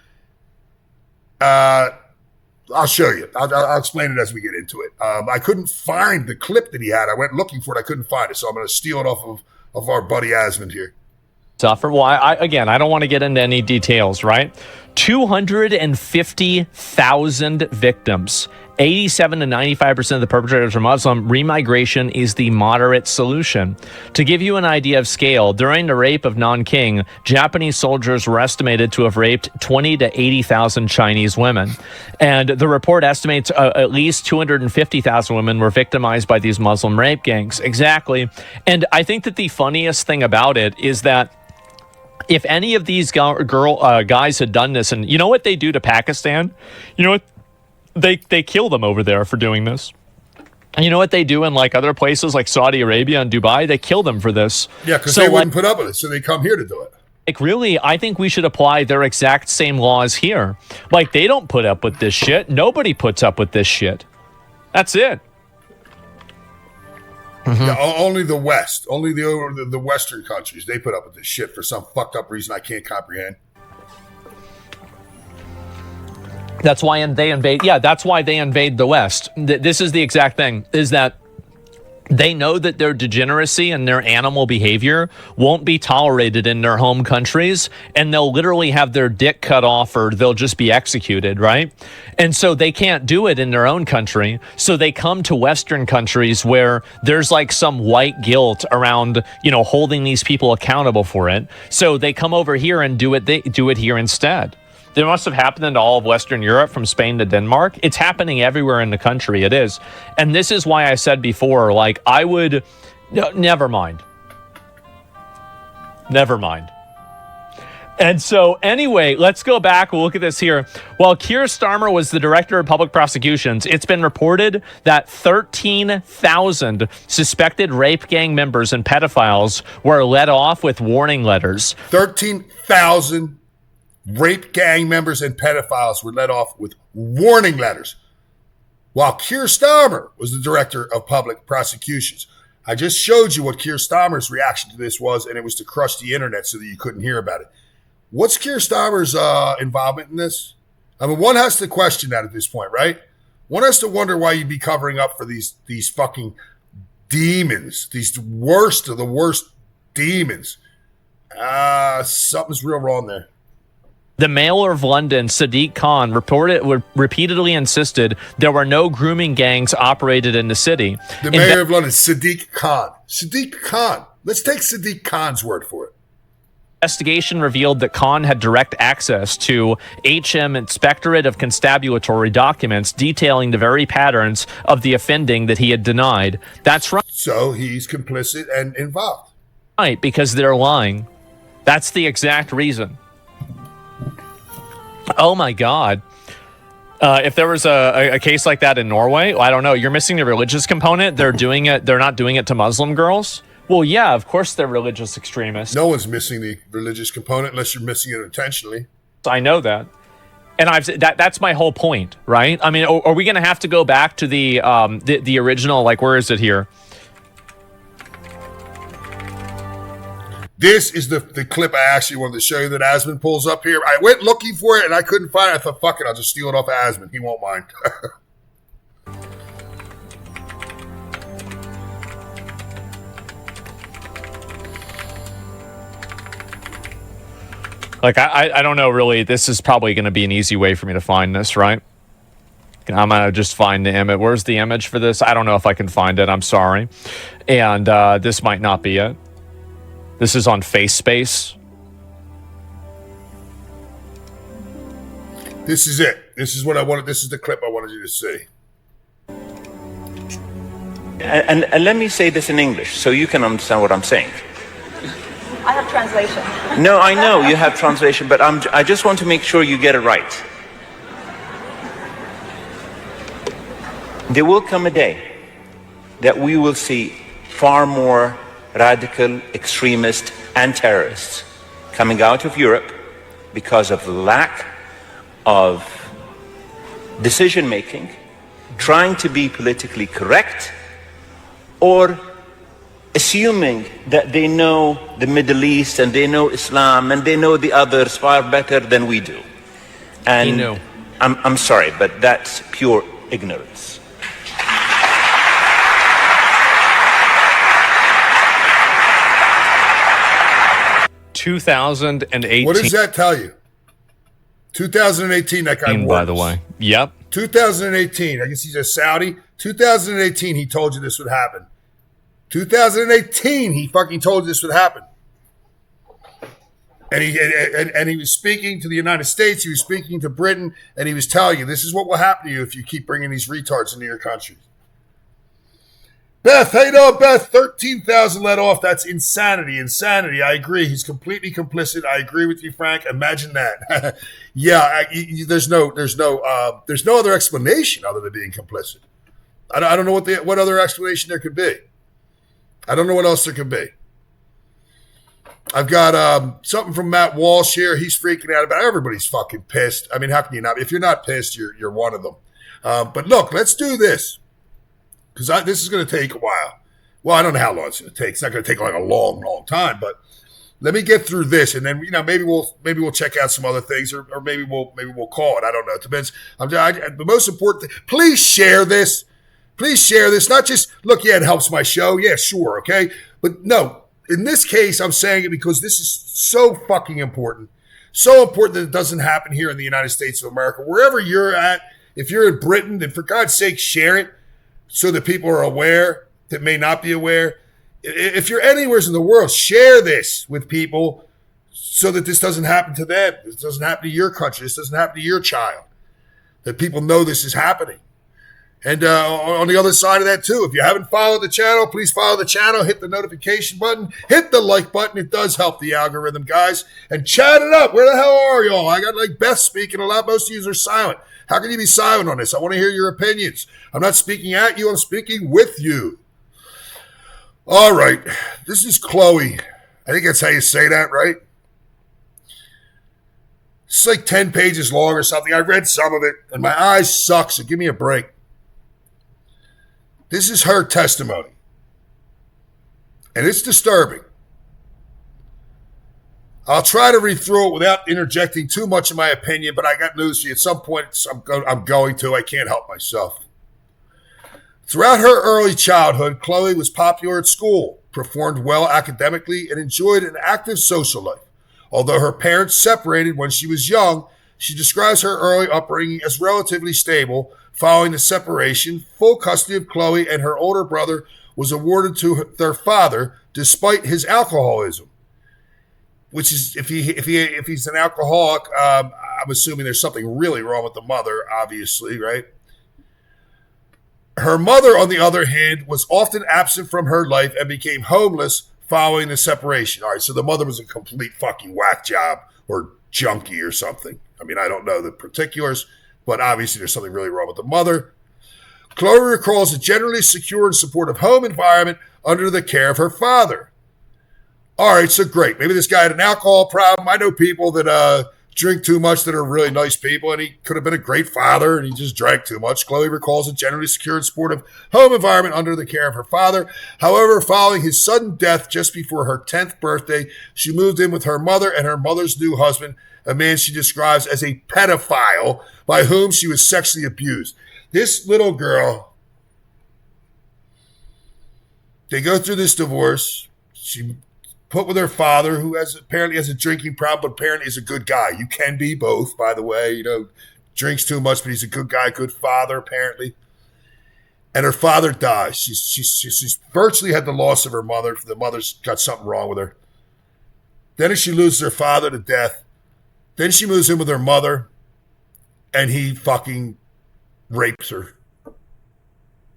[SPEAKER 1] I'll show you. I'll explain it as we get into it. I couldn't find the clip that he had. I went looking for it. I couldn't find it. So I'm going to steal it off of our buddy Asmund here.
[SPEAKER 18] Suffer. Well, I don't want to get into any details, right? 250,000 victims. 87 to 95% of the perpetrators are Muslim. Remigration is the moderate solution. To give you an idea of scale, during the rape of Nanking, Japanese soldiers were estimated to have raped 20 to 80,000 Chinese women. And the report estimates at least 250,000 women were victimized by these Muslim rape gangs. Exactly. And I think that the funniest thing about it is that if any of these guys had done this, and you know what they do to Pakistan? You know what? They kill them over there for doing this. And you know what they do in like other places like Saudi Arabia and Dubai? They kill them for this.
[SPEAKER 1] Yeah, because they wouldn't put up with it, so they come here to do it.
[SPEAKER 18] Like, really, I think we should apply their exact same laws here. Like, they don't put up with this shit. Nobody puts up with this shit. That's it.
[SPEAKER 1] Mm-hmm. Yeah, only the West, only the Western countries, they put up with this shit for some fucked up reason I can't comprehend.
[SPEAKER 18] That's why they invade. Yeah, that's why they invade the West. This is the exact thing, is that they know that their degeneracy and their animal behavior won't be tolerated in their home countries, and they'll literally have their dick cut off or they'll just be executed, right? And so they can't do it in their own country. So they come to Western countries where there's like some white guilt around, holding these people accountable for it. So they come over here and do it. They do it here instead. It must have happened in all of Western Europe, from Spain to Denmark. It's happening everywhere in the country. It is. And this is why I said before, like, I would... No, never mind. And so, anyway, let's go back. We'll look at this here. While Keir Starmer was the director of public prosecutions, it's been reported that 13,000 suspected rape gang members and pedophiles were let off with warning letters.
[SPEAKER 1] 13,000 rape gang members and pedophiles were let off with warning letters, while Keir Starmer was the director of public prosecutions. I just showed you what Keir Starmer's reaction to this was, and it was to crush the internet so that you couldn't hear about it. What's Keir Starmer's involvement in this? I mean, one has to question that at this point, right? One has to wonder why you'd be covering up for these fucking demons, these worst of the worst demons. Something's real wrong there.
[SPEAKER 18] The mayor of London, Sadiq Khan, repeatedly insisted there were no grooming gangs operated in the city.
[SPEAKER 1] The mayor of London, Sadiq Khan. Sadiq Khan. Let's take Sadiq Khan's word for it.
[SPEAKER 18] Investigation revealed that Khan had direct access to HM Inspectorate of Constabulary documents detailing the very patterns of the offending that he had denied. That's right.
[SPEAKER 1] So he's complicit and involved.
[SPEAKER 18] Right, because they're lying. That's the exact reason. Oh my God. If there was a case like that in Norway, I don't know. You're missing the religious component. They're doing it. They're not doing it to Muslim girls. Well, yeah, of course they're religious extremists.
[SPEAKER 1] No one's missing the religious component unless you're missing it intentionally.
[SPEAKER 18] I know that. And that's my whole point, right? I mean, are we going to have to go back to the original, like, where is it here?
[SPEAKER 1] This is the clip I actually wanted to show you that Asmund pulls up here. I went looking for it and I couldn't find it. I thought, fuck it, I'll just steal it off of Asmund. He won't mind.
[SPEAKER 18] Like, I don't know, really. This is probably going to be an easy way for me to find this, right? I'm going to just find the image. Where's the image for this? I don't know if I can find it. I'm sorry. And this might not be it. This is on FaceSpace.
[SPEAKER 1] This is it. This is what I wanted. This is the clip I wanted you to see.
[SPEAKER 19] And let me say this in English so you can understand what I'm saying.
[SPEAKER 20] I have translation.
[SPEAKER 19] No, I know you have translation, but I just want to make sure you get it right. There will come a day that we will see far more radical extremists and terrorists coming out of Europe because of the lack of decision making, trying to be politically correct, or assuming that they know the Middle East and they know Islam and they know the others far better than we do. And
[SPEAKER 18] He knew.
[SPEAKER 19] I'm sorry, but that's pure ignorance.
[SPEAKER 18] 2018.
[SPEAKER 1] What does that tell you? 2018, that guy
[SPEAKER 18] by the way. Yep.
[SPEAKER 1] 2018, I guess he's a Saudi. 2018, he told you this would happen. 2018, he fucking told you this would happen. And he was speaking to the United States, he was speaking to Britain, and he was telling you, this is what will happen to you if you keep bringing these retards into your country. Beth, how you doing, Beth? 13,000 let off. That's insanity. Insanity. I agree. He's completely complicit. I agree with you, Frank. Imagine that. Yeah, there's no other explanation other than being complicit. I don't know what other explanation there could be. I don't know what else there could be. I've got something from Matt Walsh here. He's freaking out about it. Everybody's fucking pissed. I mean, how can you not? If you're not pissed, you're one of them. But look, let's do this. Because this is going to take a while. Well, I don't know how long it's going to take. It's not going to take like a long, long time. But let me get through this, and then maybe we'll check out some other things, or maybe we'll call it. I don't know. It depends. The most important thing. Please share this. Please share this. Not just look. Yeah, it helps my show. Yeah, sure. Okay, but no. In this case, I'm saying it because this is so fucking important. So important that it doesn't happen here in the United States of America. Wherever you're at, if you're in Britain, then for God's sake, share it. So that people are aware that may not be aware. If you're anywhere in the world, share this with people so that this doesn't happen to them. This doesn't happen to your country. This doesn't happen to your child. That people know this is happening. And on the other side of that too, if you haven't followed the channel, please follow the channel. Hit the notification button. Hit the like button. It does help the algorithm, guys. And chat it up. Where the hell are y'all? I got like Beth speaking a lot. Most of you are silent. How can you be silent on this? I want to hear your opinions. I'm not speaking at you. I'm speaking with you. All right. This is Chloe. I think that's how you say that, right? It's like 10 pages long or something. I read some of it, and my eyes suck, so give me a break. This is her testimony. And it's disturbing. I'll try to read through it without interjecting too much of my opinion, but I got news for you. At some point, I'm going to. I can't help myself. Throughout her early childhood, Chloe was popular at school, performed well academically, and enjoyed an active social life. Although her parents separated when she was young, she describes her early upbringing as relatively stable. Following the separation, full custody of Chloe and her older brother was awarded to their father despite his alcoholism. Which is, if he's an alcoholic, I'm assuming there's something really wrong with the mother, obviously, right? Her mother, on the other hand, was often absent from her life and became homeless following the separation. All right, so the mother was a complete fucking whack job or junkie or something. I mean, I don't know the particulars, but obviously there's something really wrong with the mother. Chloe recalls a generally secure and supportive home environment under the care of her father. All right, so great. Maybe this guy had an alcohol problem. I know people that drink too much that are really nice people, and he could have been a great father, and he just drank too much. Chloe recalls a generally secure and supportive home environment under the care of her father. However, following his sudden death just before her 10th birthday, she moved in with her mother and her mother's new husband, a man she describes as a pedophile by whom she was sexually abused. This little girl, they go through this divorce. put with her father, who apparently has a drinking problem, but apparently is a good guy. You can be both, by the way. You know, drinks too much, but he's a good guy, good father, apparently. And her father dies. She's virtually had the loss of her mother. The mother's got something wrong with her. Then she loses her father to death. Then she moves in with her mother, and he fucking rapes her,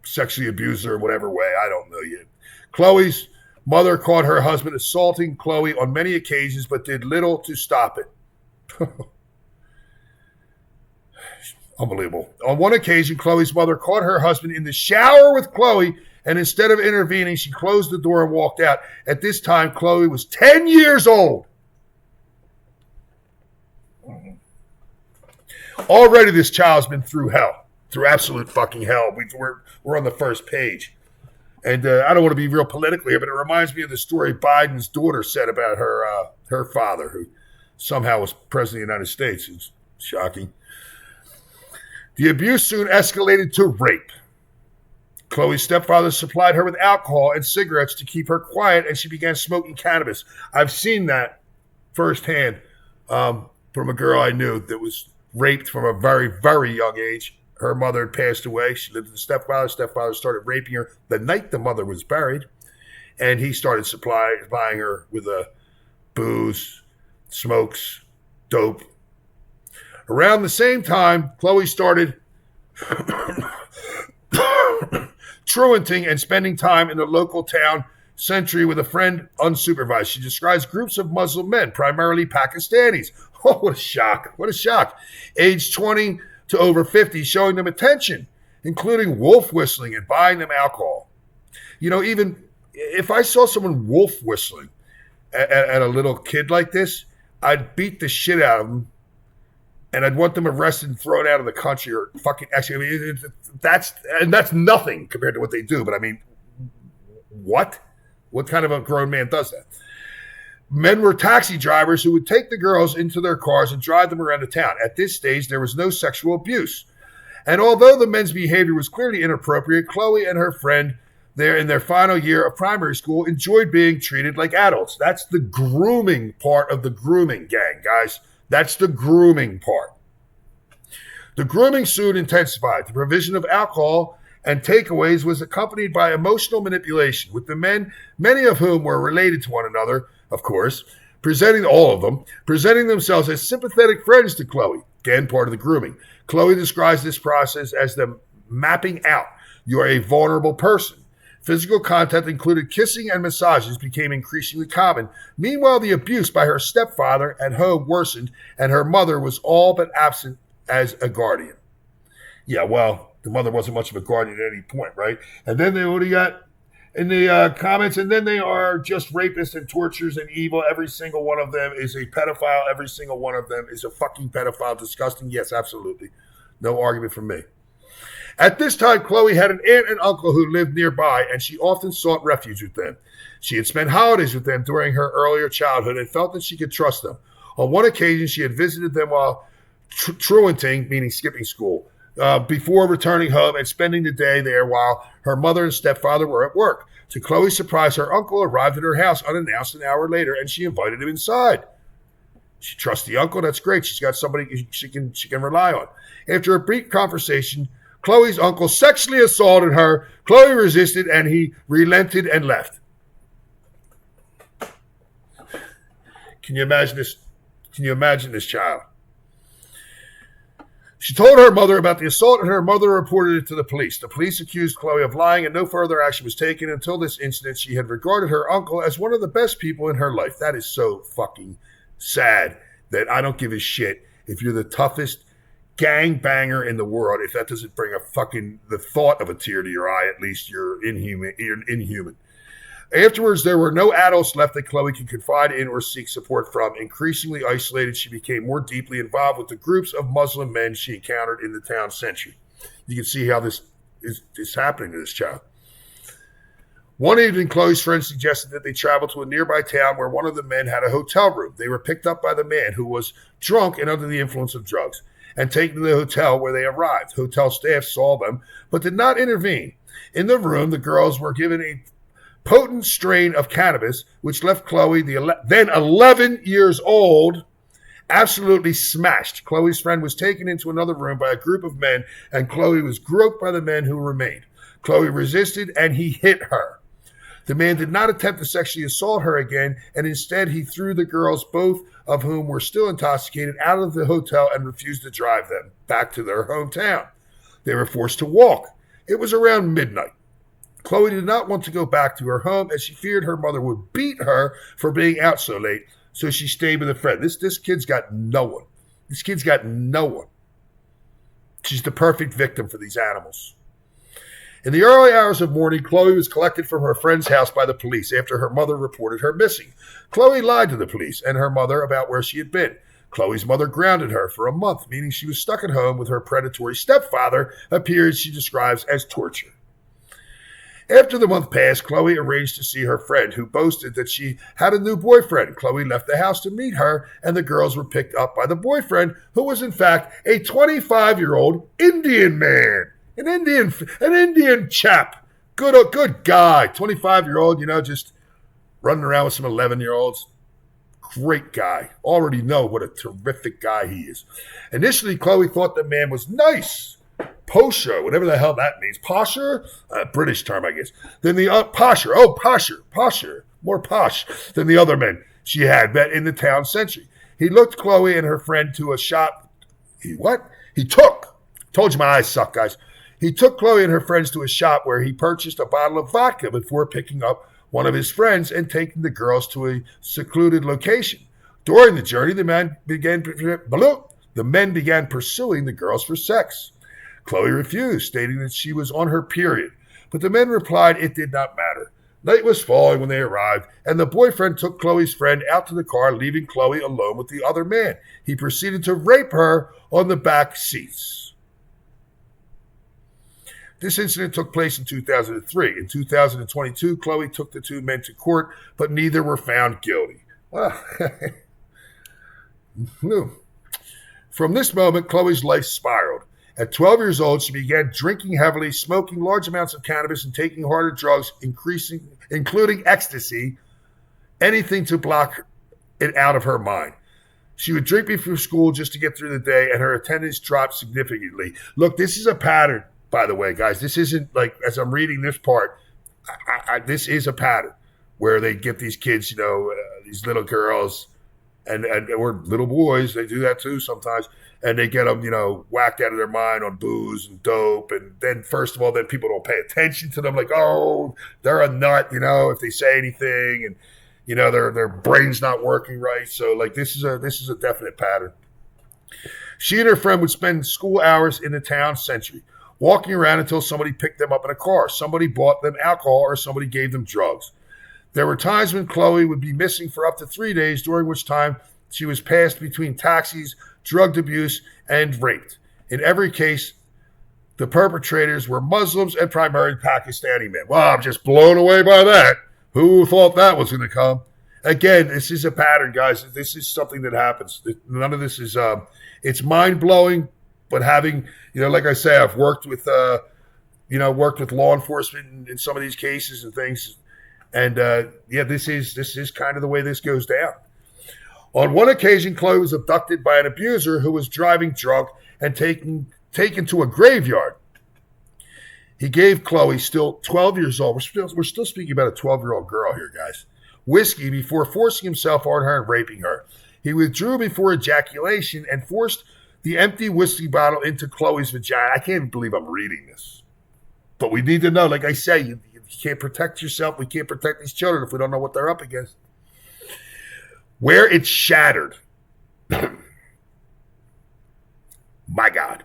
[SPEAKER 1] sexually abuses her in whatever way. I don't know yet. Chloe's mother caught her husband assaulting Chloe on many occasions, but did little to stop it. Unbelievable. On one occasion, Chloe's mother caught her husband in the shower with Chloe, and instead of intervening, she closed the door and walked out. At this time, Chloe was 10 years old. Already this child's been through hell, through absolute fucking hell. We're on the first page. And I don't want to be real political here, but it reminds me of the story Biden's daughter said about her father, who somehow was president of the United States. It's shocking. The abuse soon escalated to rape. Chloe's stepfather supplied her with alcohol and cigarettes to keep her quiet, and she began smoking cannabis. I've seen that firsthand from a girl I knew that was raped from a very, very young age. Her mother had passed away. She lived with the stepfather. Stepfather started raping her the night the mother was buried, and he started supplying her with booze, smokes, dope. Around the same time, Chloe started truanting and spending time in the local town century with a friend unsupervised. She describes groups of Muslim men, primarily Pakistanis. Oh, what a shock. What a shock. Age 20 to over 50, showing them attention, including wolf whistling and buying them alcohol. You know, even if I saw someone wolf whistling at a little kid like this, I'd beat the shit out of them. And I'd want them arrested and thrown out of the country or fucking actually. I mean, that's nothing compared to what they do. But I mean, what? What kind of a grown man does that? Men were taxi drivers who would take the girls into their cars and drive them around the town. At this stage, there was no sexual abuse. And although the men's behavior was clearly inappropriate, Chloe and her friend, there in their final year of primary school, enjoyed being treated like adults. That's the grooming part of the grooming gang, guys. That's the grooming part. The grooming soon intensified. The provision of alcohol and takeaways was accompanied by emotional manipulation, with the men, many of whom were related to one another, of course, presenting themselves as sympathetic friends to Chloe. Again, part of the grooming. Chloe describes this process as the mapping out. You're a vulnerable person. Physical contact, included kissing and massages, became increasingly common. Meanwhile, the abuse by her stepfather at home worsened, and her mother was all but absent as a guardian. Yeah, well, the mother wasn't much of a guardian at any point, right? And then they already got in the comments, and then they are just rapists and torturers and evil. Every single one of them is a pedophile. Every single one of them is a fucking pedophile. Disgusting. Yes, absolutely. No argument from me. At this time, Chloe had an aunt and uncle who lived nearby, and she often sought refuge with them. She had spent holidays with them during her earlier childhood and felt that she could trust them. On one occasion, she had visited them while truanting, meaning skipping school, before returning home and spending the day there while her mother and stepfather were at work. To Chloe's surprise, her uncle arrived at her house unannounced an hour later, and she invited him inside. She trusts the uncle. That's great. She's got somebody she can rely on. After a brief conversation, Chloe's uncle sexually assaulted her. Chloe resisted, and he relented and left. Can you imagine this? Can you imagine this child? She told her mother about the assault, and her mother reported it to the police. The police accused Chloe of lying, and no further action was taken. Until this incident, she had regarded her uncle as one of the best people in her life. That is so fucking sad that I don't give a shit if you're the toughest gangbanger in the world. If that doesn't bring the thought of a tear to your eye, at least you're inhuman. Afterwards, there were no adults left that Chloe could confide in or seek support from. Increasingly isolated, she became more deeply involved with the groups of Muslim men she encountered in the town century. You can see how this is happening to this child. One evening, Chloe's friend suggested that they travel to a nearby town where one of the men had a hotel room. They were picked up by the man, who was drunk and under the influence of drugs, and taken to the hotel where they arrived. Hotel staff saw them, but did not intervene. In the room, the girls were given a potent strain of cannabis, which left Chloe, then 11 years old, absolutely smashed. Chloe's friend was taken into another room by a group of men, and Chloe was groped by the men who remained. Chloe resisted, and he hit her. The man did not attempt to sexually assault her again, and instead he threw the girls, both of whom were still intoxicated, out of the hotel and refused to drive them back to their hometown. They were forced to walk. It was around midnight. Chloe did not want to go back to her home as she feared her mother would beat her for being out so late, so she stayed with a friend. This kid's got no one. This kid's got no one. She's the perfect victim for these animals. In the early hours of morning, Chloe was collected from her friend's house by the police after her mother reported her missing. Chloe lied to the police and her mother about where she had been. Chloe's mother grounded her for a month, meaning she was stuck at home with her predatory stepfather, a period she describes as torture. After the month passed, Chloe arranged to see her friend, who boasted that she had a new boyfriend. Chloe left the house to meet her, and the girls were picked up by the boyfriend, who was in fact a 25-year-old Indian man. An Indian chap. Good guy. 25-year-old, just running around with some 11-year-olds. Great guy. Already know what a terrific guy he is. Initially, Chloe thought the man was nice. Posher, whatever the hell that means. Posher? British term, I guess. Then the posher. Oh, posher. More posh than the other men she had met in the town century. He looked Chloe and her friend to a shop. He took. Told you my eyes suck, guys. He took Chloe and her friends to a shop where he purchased a bottle of vodka before picking up one of his friends and taking the girls to a secluded location. During the journey, the men began pursuing the girls for sex. Chloe refused, stating that she was on her period, but the men replied it did not matter. Night was falling when they arrived, and the boyfriend took Chloe's friend out to the car, leaving Chloe alone with the other man. He proceeded to rape her on the back seats. This incident took place in 2003. In 2022, Chloe took the two men to court, but neither were found guilty. Well, from this moment, Chloe's life spiraled. At 12 years old, she began drinking heavily, smoking large amounts of cannabis, and taking harder drugs, including ecstasy, anything to block it out of her mind. She would drink before school just to get through the day, and her attendance dropped significantly. Look, this is a pattern. By the way, guys, this isn't like, as I'm reading this part, this is a pattern where they get these kids, these little girls or little boys, they do that too sometimes, and they get them, whacked out of their mind on booze and dope. And then, first of all, then people don't pay attention to them, like, oh, they're a nut, if they say anything, and, their brain's not working right. So, like, this is a definite pattern. She and her friend would spend school hours in the town century, walking around until somebody picked them up in a car. Somebody bought them alcohol or somebody gave them drugs. There were times when Chloe would be missing for up to 3 days, during which time she was passed between taxis, drug abuse, and raped. In every case, the perpetrators were Muslims and primarily Pakistani men. Well, I'm just blown away by that. Who thought that was going to come? Again, this is a pattern, guys. This is something that happens. None of this is, it's mind-blowing. But having, like I say, I've worked with, law enforcement in some of these cases and things, and this is kind of the way this goes down. On one occasion, Chloe was abducted by an abuser who was driving drunk and taken to a graveyard. He gave Chloe, still 12 years old, we're still speaking about a 12-year-old girl here, guys, whiskey before forcing himself on her and raping her. He withdrew before ejaculation and forced the empty whiskey bottle into Chloe's vagina. I can't believe I'm reading this. But we need to know, like I say, you can't protect yourself. We can't protect these children if we don't know what they're up against. Where it shattered. My God.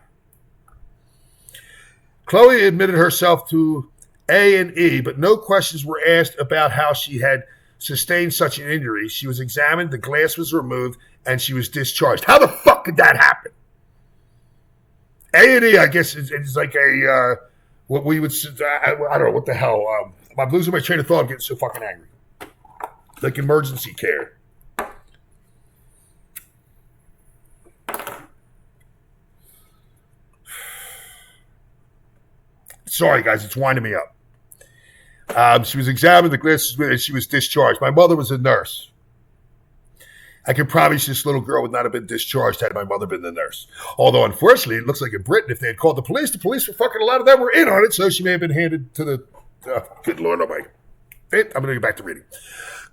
[SPEAKER 1] Chloe admitted herself to A&E, but no questions were asked about how she had sustained such an injury. She was examined, the glass was removed, and she was discharged. How the fuck could that happen? A&E, I guess, is like a, what we would, I don't know, what the hell. I'm losing my train of thought. I'm getting so fucking angry. Like emergency care. Sorry, guys, it's winding me up. She was examined, the glasses, and she was discharged. My mother was a nurse. I can promise this little girl would not have been discharged had my mother been the nurse. Although, unfortunately, it looks like in Britain, if they had called the police were fucking, a lot of them were in on it, so she may have been handed to the... good Lord Almighty. I'm going to get back to reading.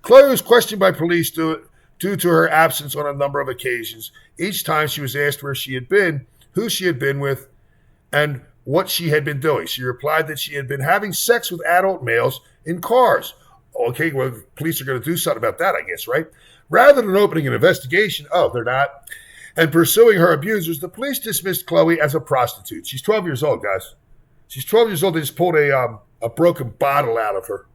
[SPEAKER 1] Chloe was questioned by police due to her absence on a number of occasions. Each time she was asked where she had been, who she had been with, and what she had been doing. She replied that she had been having sex with adult males in cars. Okay, well, police are going to do something about that, I guess, right? Rather than opening an investigation, they're not, and pursuing her abusers, the police dismissed Chloe as a prostitute. She's 12 years old, guys. She's 12 years old. They just pulled a broken bottle out of her.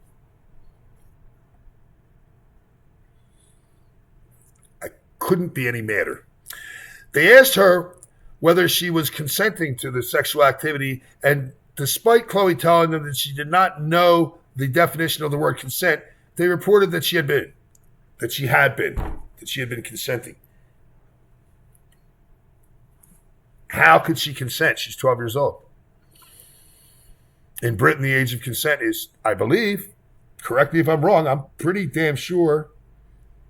[SPEAKER 1] I couldn't be any madder. They asked her whether she was consenting to the sexual activity, and despite Chloe telling them that she did not know the definition of the word consent, they reported that she had been consenting. How could she consent? She's 12 years old. In Britain, the age of consent is, I believe, correct me if I'm wrong, I'm pretty damn sure,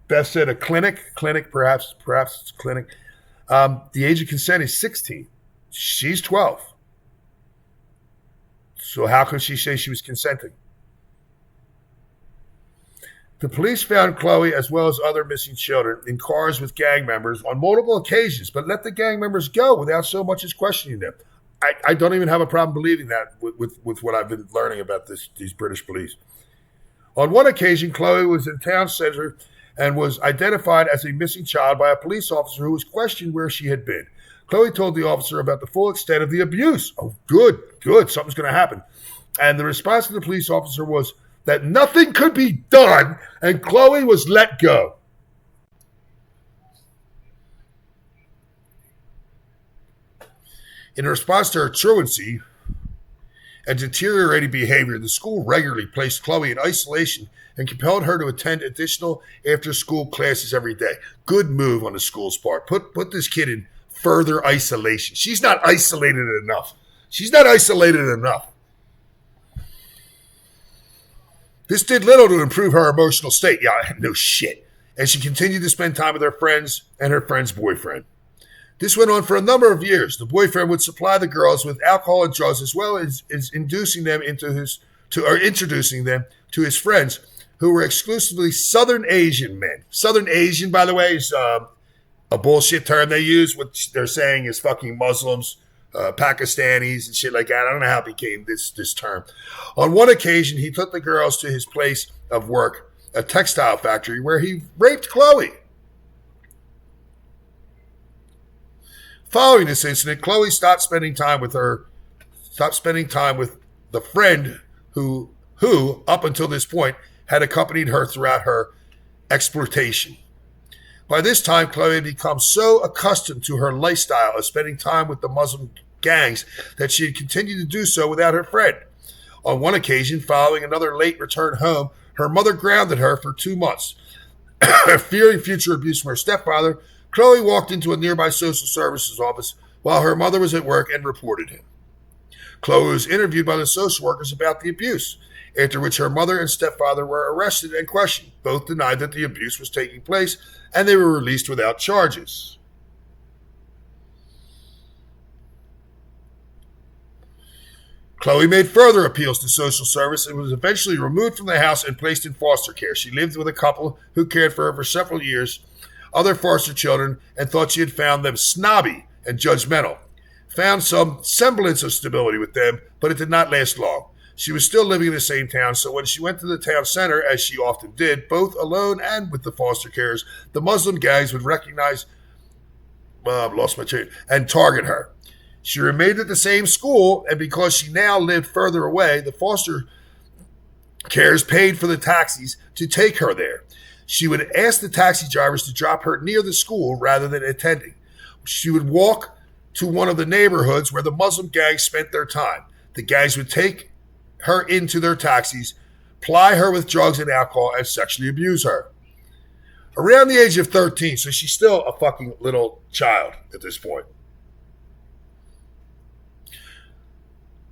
[SPEAKER 1] Beth said a clinic, perhaps it's clinic. The age of consent is 16. She's 12. So how could she say she was consenting? The police found Chloe, as well as other missing children, in cars with gang members on multiple occasions, but let the gang members go without so much as questioning them. I don't even have a problem believing that with what I've been learning about these British police. On one occasion, Chloe was in town center and was identified as a missing child by a police officer who was questioned where she had been. Chloe told the officer about the full extent of the abuse. Oh, good, something's going to happen. And the response to the police officer was that nothing could be done, and Chloe was let go. In response to her truancy and deteriorating behavior, the school regularly placed Chloe in isolation and compelled her to attend additional after-school classes every day. Good move on the school's part. Put this kid in further isolation. She's not isolated enough. This did little to improve her emotional state. Yeah, no shit. And she continued to spend time with her friends and her friend's boyfriend. This went on for a number of years. The boyfriend would supply the girls with alcohol and drugs, as well as introducing them to his friends, who were exclusively Southern Asian men. Southern Asian, by the way, is a bullshit term they use. What they're saying is fucking Muslims, Pakistanis, and shit like that. I don't know how it became this term. On one occasion, he took the girls to his place of work, a textile factory, where he raped Chloe. Following this incident, Chloe stopped spending time with the friend who, up until this point, had accompanied her throughout her exploitation. By this time, Chloe had become so accustomed to her lifestyle of spending time with the Muslim gangs that she had continued to do so without her friend. On one occasion, following another late return home, her mother grounded her for 2 months. Fearing future abuse from her stepfather, Chloe walked into a nearby social services office while her mother was at work and reported him. Chloe was interviewed by the social workers about the abuse, after which her mother and stepfather were arrested and questioned. Both denied that the abuse was taking place, and they were released without charges. Chloe made further appeals to social service and was eventually removed from the house and placed in foster care. She lived with a couple who cared for her for several years, other foster children, and thought she had found them snobby and judgmental. Found some semblance of stability with them, but it did not last long. She was still living in the same town, so when she went to the town center, as she often did, both alone and with the foster carers, the Muslim gangs would recognize, and target her. She remained at the same school, and because she now lived further away, the foster carers paid for the taxis to take her there. She would ask the taxi drivers to drop her near the school rather than attending. She would walk to one of the neighborhoods where the Muslim gangs spent their time. The gangs would take her into their taxis, ply her with drugs and alcohol, and sexually abuse her. Around the age of 13, so she's still a fucking little child at this point.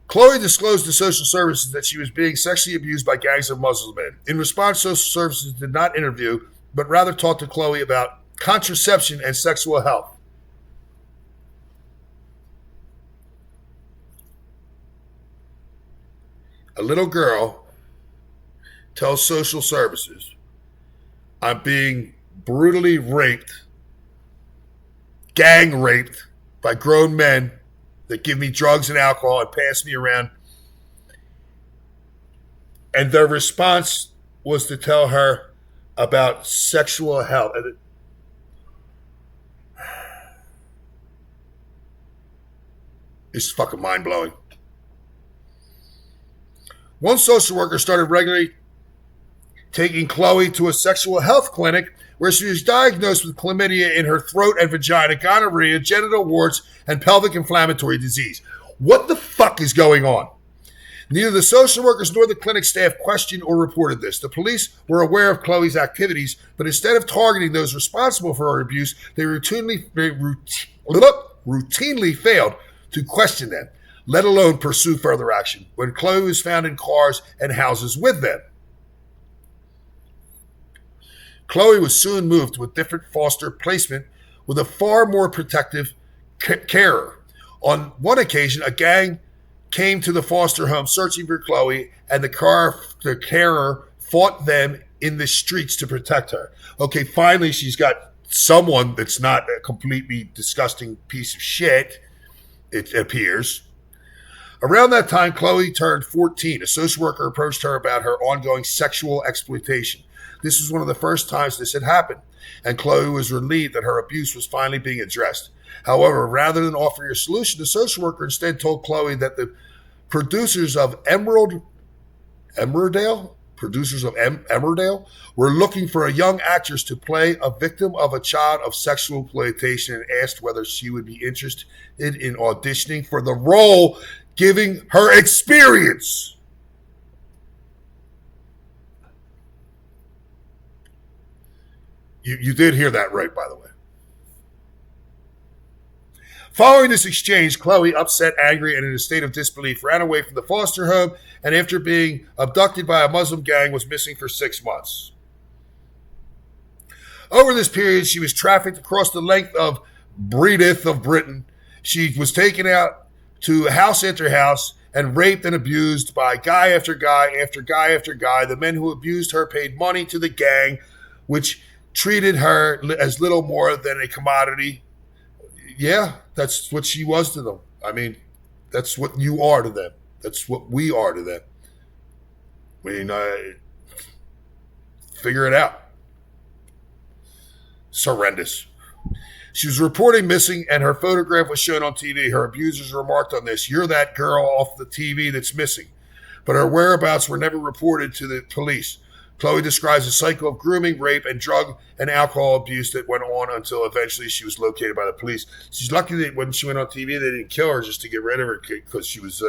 [SPEAKER 1] Chloe disclosed to social services that she was being sexually abused by gangs of Muslim men. In response, social services did not interview, but rather talked to Chloe about contraception and sexual health. A little girl tells social services, I'm being brutally raped, gang raped by grown men that give me drugs and alcohol and pass me around. And their response was to tell her about sexual health. It's fucking mind-blowing. One social worker started regularly taking Chloe to a sexual health clinic where she was diagnosed with chlamydia in her throat and vagina, gonorrhea, genital warts, and pelvic inflammatory disease. What the fuck is going on? Neither the social workers nor the clinic staff questioned or reported this. The police were aware of Chloe's activities, but instead of targeting those responsible for her abuse, they routinely failed to question them, let alone pursue further action, when Chloe was found in cars and houses with them. Chloe was soon moved to a different foster placement with a far more protective carer. On one occasion, a gang came to the foster home searching for Chloe, and the carer fought them in the streets to protect her. Okay, finally she's got someone that's not a completely disgusting piece of shit, it appears. Around that time, Chloe turned 14. A social worker approached her about her ongoing sexual exploitation. This was one of the first times this had happened, and Chloe was relieved that her abuse was finally being addressed. However, rather than offering a solution, the social worker instead told Chloe that the producers of Emmerdale were looking for a young actress to play a victim of a child of sexual exploitation and asked whether she would be interested in auditioning for the role, giving her experience. You did hear that right, by the way. Following this exchange, Chloe, upset, angry, and in a state of disbelief, ran away from the foster home, and after being abducted by a Muslim gang, was missing for 6 months. Over this period, she was trafficked across the length of Breedith of Britain. She was taken out to house after house and raped and abused by guy after guy after guy after guy. The men who abused her paid money to the gang, which treated her as little more than a commodity. Yeah, that's what she was to them. I mean, that's what you are to them. That's what we are to them. I mean, figure it out. It's horrendous. She was reported missing, and her photograph was shown on TV. Her abusers remarked on this, "You're that girl off the TV that's missing." But her whereabouts were never reported to the police. Chloe describes a cycle of grooming, rape, and drug and alcohol abuse that went on until eventually she was located by the police. She's lucky that when she went on TV, they didn't kill her just to get rid of her because she was,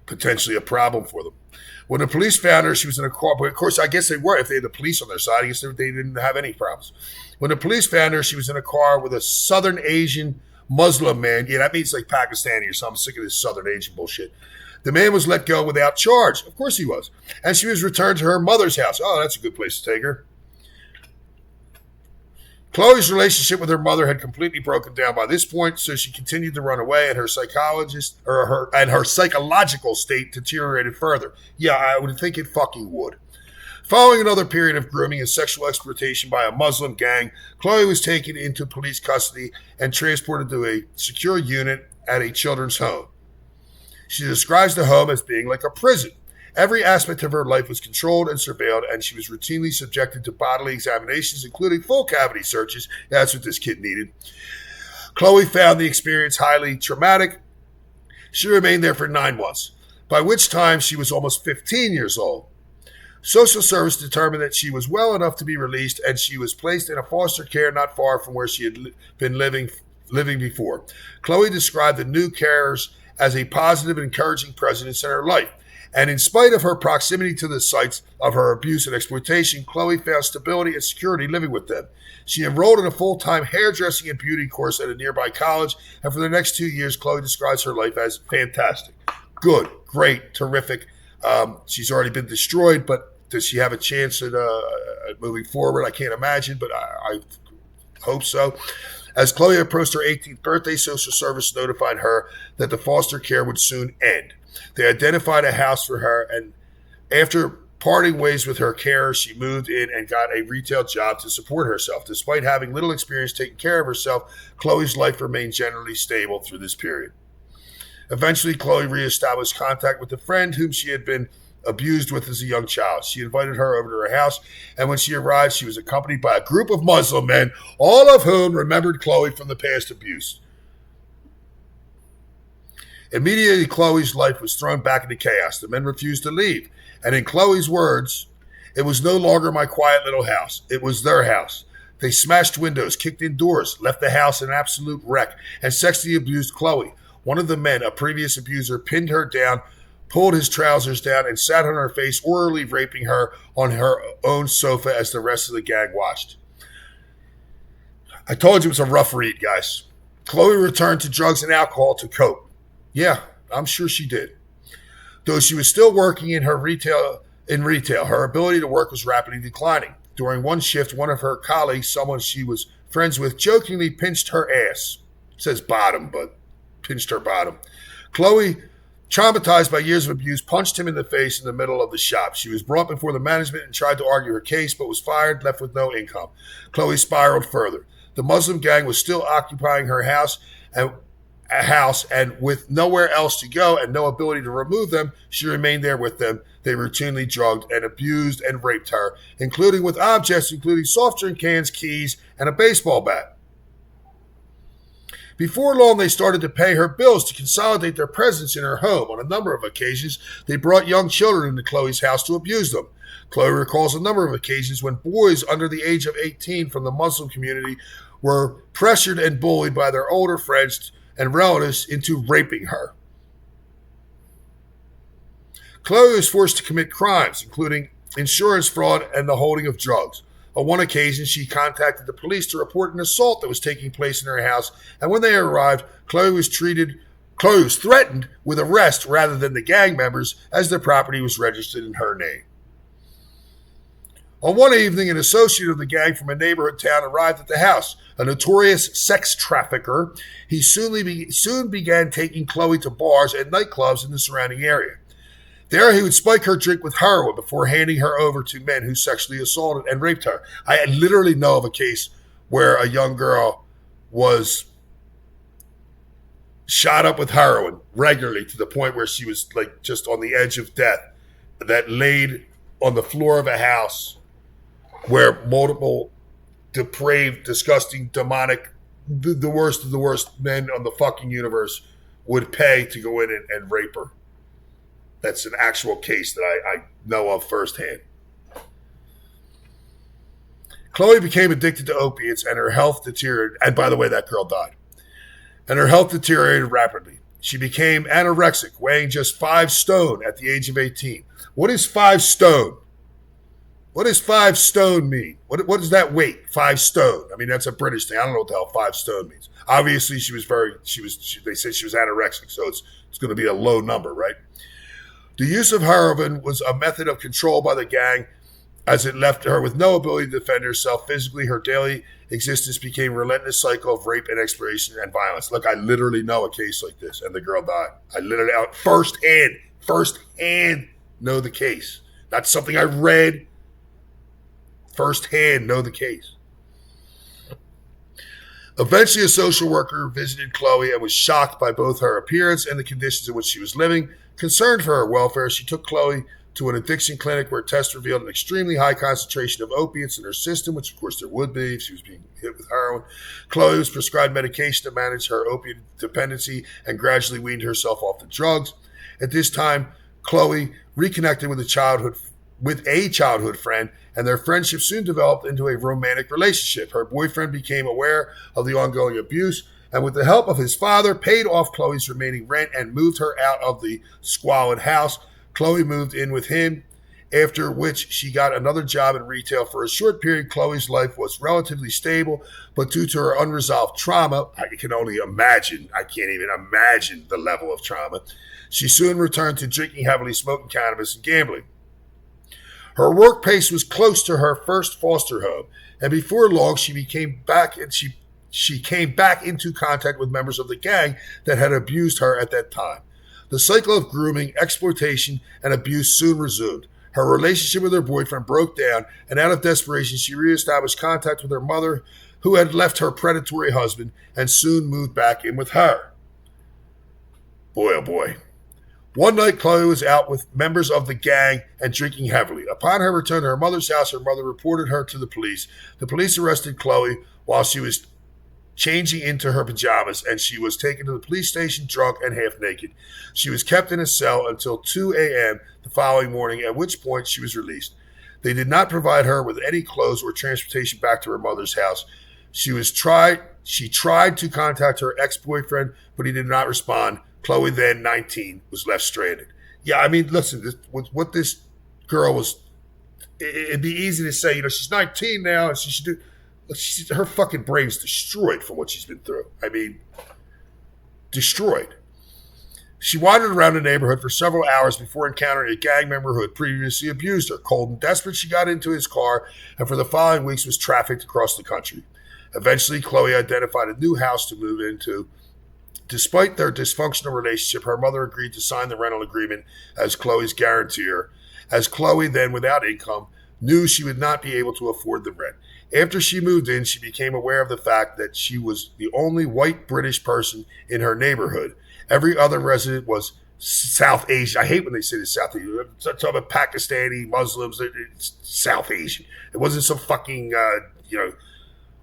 [SPEAKER 1] potentially a problem for them. When the police found her, she was in a car. But of course, I guess they were. If they had the police on their side, I guess they didn't have any problems. When the police found her, she was in a car with a Southern Asian Muslim man. Yeah, that means like Pakistani or something. I'm sick of this Southern Asian bullshit. The man was let go without charge. Of course he was. And she was returned to her mother's house. Oh, that's a good place to take her. Chloe's relationship with her mother had completely broken down by this point, so she continued to run away, and her psychological state deteriorated further. Yeah, I would think it fucking would. Following another period of grooming and sexual exploitation by a Muslim gang, Chloe was taken into police custody and transported to a secure unit at a children's home. She describes the home as being like a prison. Every aspect of her life was controlled and surveilled, and she was routinely subjected to bodily examinations, including full cavity searches. That's what this kid needed. Chloe found the experience highly traumatic. She remained there for 9 months, by which time she was almost 15 years old. Social service determined that she was well enough to be released, and she was placed in a foster care not far from where she had been living before. Chloe described the new carers as a positive and encouraging presence in her life. And in spite of her proximity to the sites of her abuse and exploitation, Chloe found stability and security living with them. She enrolled in a full-time hairdressing and beauty course at a nearby college, and for the next 2 years, Chloe describes her life as fantastic. Good, great, terrific. She's already been destroyed, but does she have a chance at moving forward? I can't imagine, but I hope so. As Chloe approached her 18th birthday, social service notified her that the foster care would soon end. They identified a house for her, and after parting ways with her carer, she moved in and got a retail job to support herself. Despite having little experience taking care of herself, Chloe's life remained generally stable through this period. Eventually, Chloe reestablished contact with a friend whom she had been abused with as a young child. She invited her over to her house, and when she arrived, she was accompanied by a group of Muslim men, all of whom remembered Chloe from the past abuse. Immediately, Chloe's life was thrown back into chaos. The men refused to leave, and in Chloe's words, it was no longer my quiet little house. It was their house. They smashed windows, kicked in doors, left the house an absolute wreck, and sexually abused Chloe. One of the men, a previous abuser, pinned her down, pulled his trousers down, and sat on her face, orally raping her on her own sofa as the rest of the gang watched. I told you it was a rough read, guys. Chloe returned to drugs and alcohol to cope. Yeah, I'm sure she did. Though she was still working in retail, her ability to work was rapidly declining. During one shift, one of her colleagues, someone she was friends with, jokingly pinched her ass. It says bottom, but pinched her bottom. Chloe, traumatized by years of abuse, punched him in the face in the middle of the shop. She was brought before the management and tried to argue her case, but was fired, left with no income. Chloe spiraled further. The Muslim gang was still occupying her house, and with nowhere else to go and no ability to remove them, she remained there with them. They routinely drugged and abused and raped her, including with objects including soft drink cans, keys, and a baseball bat. Before long, they started to pay her bills to consolidate their presence in her home. On a number of occasions, they brought young children into Chloe's house to abuse them. Chloe recalls a number of occasions when boys under the age of 18 from the Muslim community were pressured and bullied by their older friends and relatives into raping her. Chloe was forced to commit crimes, including insurance fraud and the holding of drugs. On one occasion, she contacted the police to report an assault that was taking place in her house, and when they arrived, Chloe was threatened with arrest rather than the gang members, as the property was registered in her name. On one evening, an associate of the gang from a neighborhood town arrived at the house. A notorious sex trafficker, he soon began taking Chloe to bars and nightclubs in the surrounding area. There, he would spike her drink with heroin before handing her over to men who sexually assaulted and raped her. I literally know of a case where a young girl was shot up with heroin regularly to the point where she was like just on the edge of death, that laid on the floor of a house where multiple depraved, disgusting, demonic, the worst of the worst men on the fucking universe would pay to go in and rape her. That's an actual case that I know of firsthand. Chloe became addicted to opiates and her health deteriorated. And by the way, that girl died. And her health deteriorated rapidly. She became anorexic, weighing just 5 stone at the age of 18. What is 5 stone? What does 5 stone mean? What does that weight? 5 stone. I mean, that's a British thing. I don't know what the hell 5 stone means. Obviously, they said she was anorexic, so it's going to be a low number, right? The use of heroin was a method of control by the gang, as it left her with no ability to defend herself physically. Her daily existence became a relentless cycle of rape and exploitation and violence. Look, I literally know a case like this, and the girl died. I literally, firsthand know the case. Not something I read. Firsthand know the case. Eventually, a social worker visited Chloe and was shocked by both her appearance and the conditions in which she was living. Concerned for her welfare, she took Chloe to an addiction clinic where tests revealed an extremely high concentration of opiates in her system, which of course there would be if she was being hit with heroin. Chloe was prescribed medication to manage her opiate dependency and gradually weaned herself off the drugs. At this time, Chloe reconnected with a childhood friend, and their friendship soon developed into a romantic relationship. Her boyfriend became aware of the ongoing abuse, and with the help of his father, paid off Chloe's remaining rent and moved her out of the squalid house. Chloe moved in with him, after which she got another job in retail. For a short period, Chloe's life was relatively stable, but due to her unresolved trauma, I can't even imagine the level of trauma, she soon returned to drinking heavily, smoking cannabis, and gambling. Her work pace was close to her first foster home, and before long she came back into contact with members of the gang that had abused her at that time. The cycle of grooming, exploitation, and abuse soon resumed. Her relationship with her boyfriend broke down, and out of desperation, she reestablished contact with her mother, who had left her predatory husband, and soon moved back in with her. Boy, oh boy. One night, Chloe was out with members of the gang and drinking heavily. Upon her return to her mother's house, her mother reported her to the police. The police arrested Chloe while she was changing into her pajamas, and she was taken to the police station drunk and half naked. She was kept in a cell until 2 a.m. the following morning, at which point she was released. They did not provide her with any clothes or transportation back to her mother's house. She tried to contact her ex-boyfriend, but he did not respond. Chloe, then 19, was left stranded. Yeah, I mean, listen, what this girl was, it'd be easy to say, she's 19 now, and she should do. Her fucking brain's destroyed from what she's been through. I mean, destroyed. She wandered around the neighborhood for several hours before encountering a gang member who had previously abused her. Cold and desperate, she got into his car and for the following weeks was trafficked across the country. Eventually, Chloe identified a new house to move into. Despite their dysfunctional relationship, her mother agreed to sign the rental agreement as Chloe's guarantor, as Chloe, then without income, knew she would not be able to afford the rent. After she moved in, she became aware of the fact that she was the only white British person in her neighborhood. Every other resident was South Asian. I hate when they say the South Asian. Talking about Pakistani, Muslims, it's South Asian. It wasn't some fucking,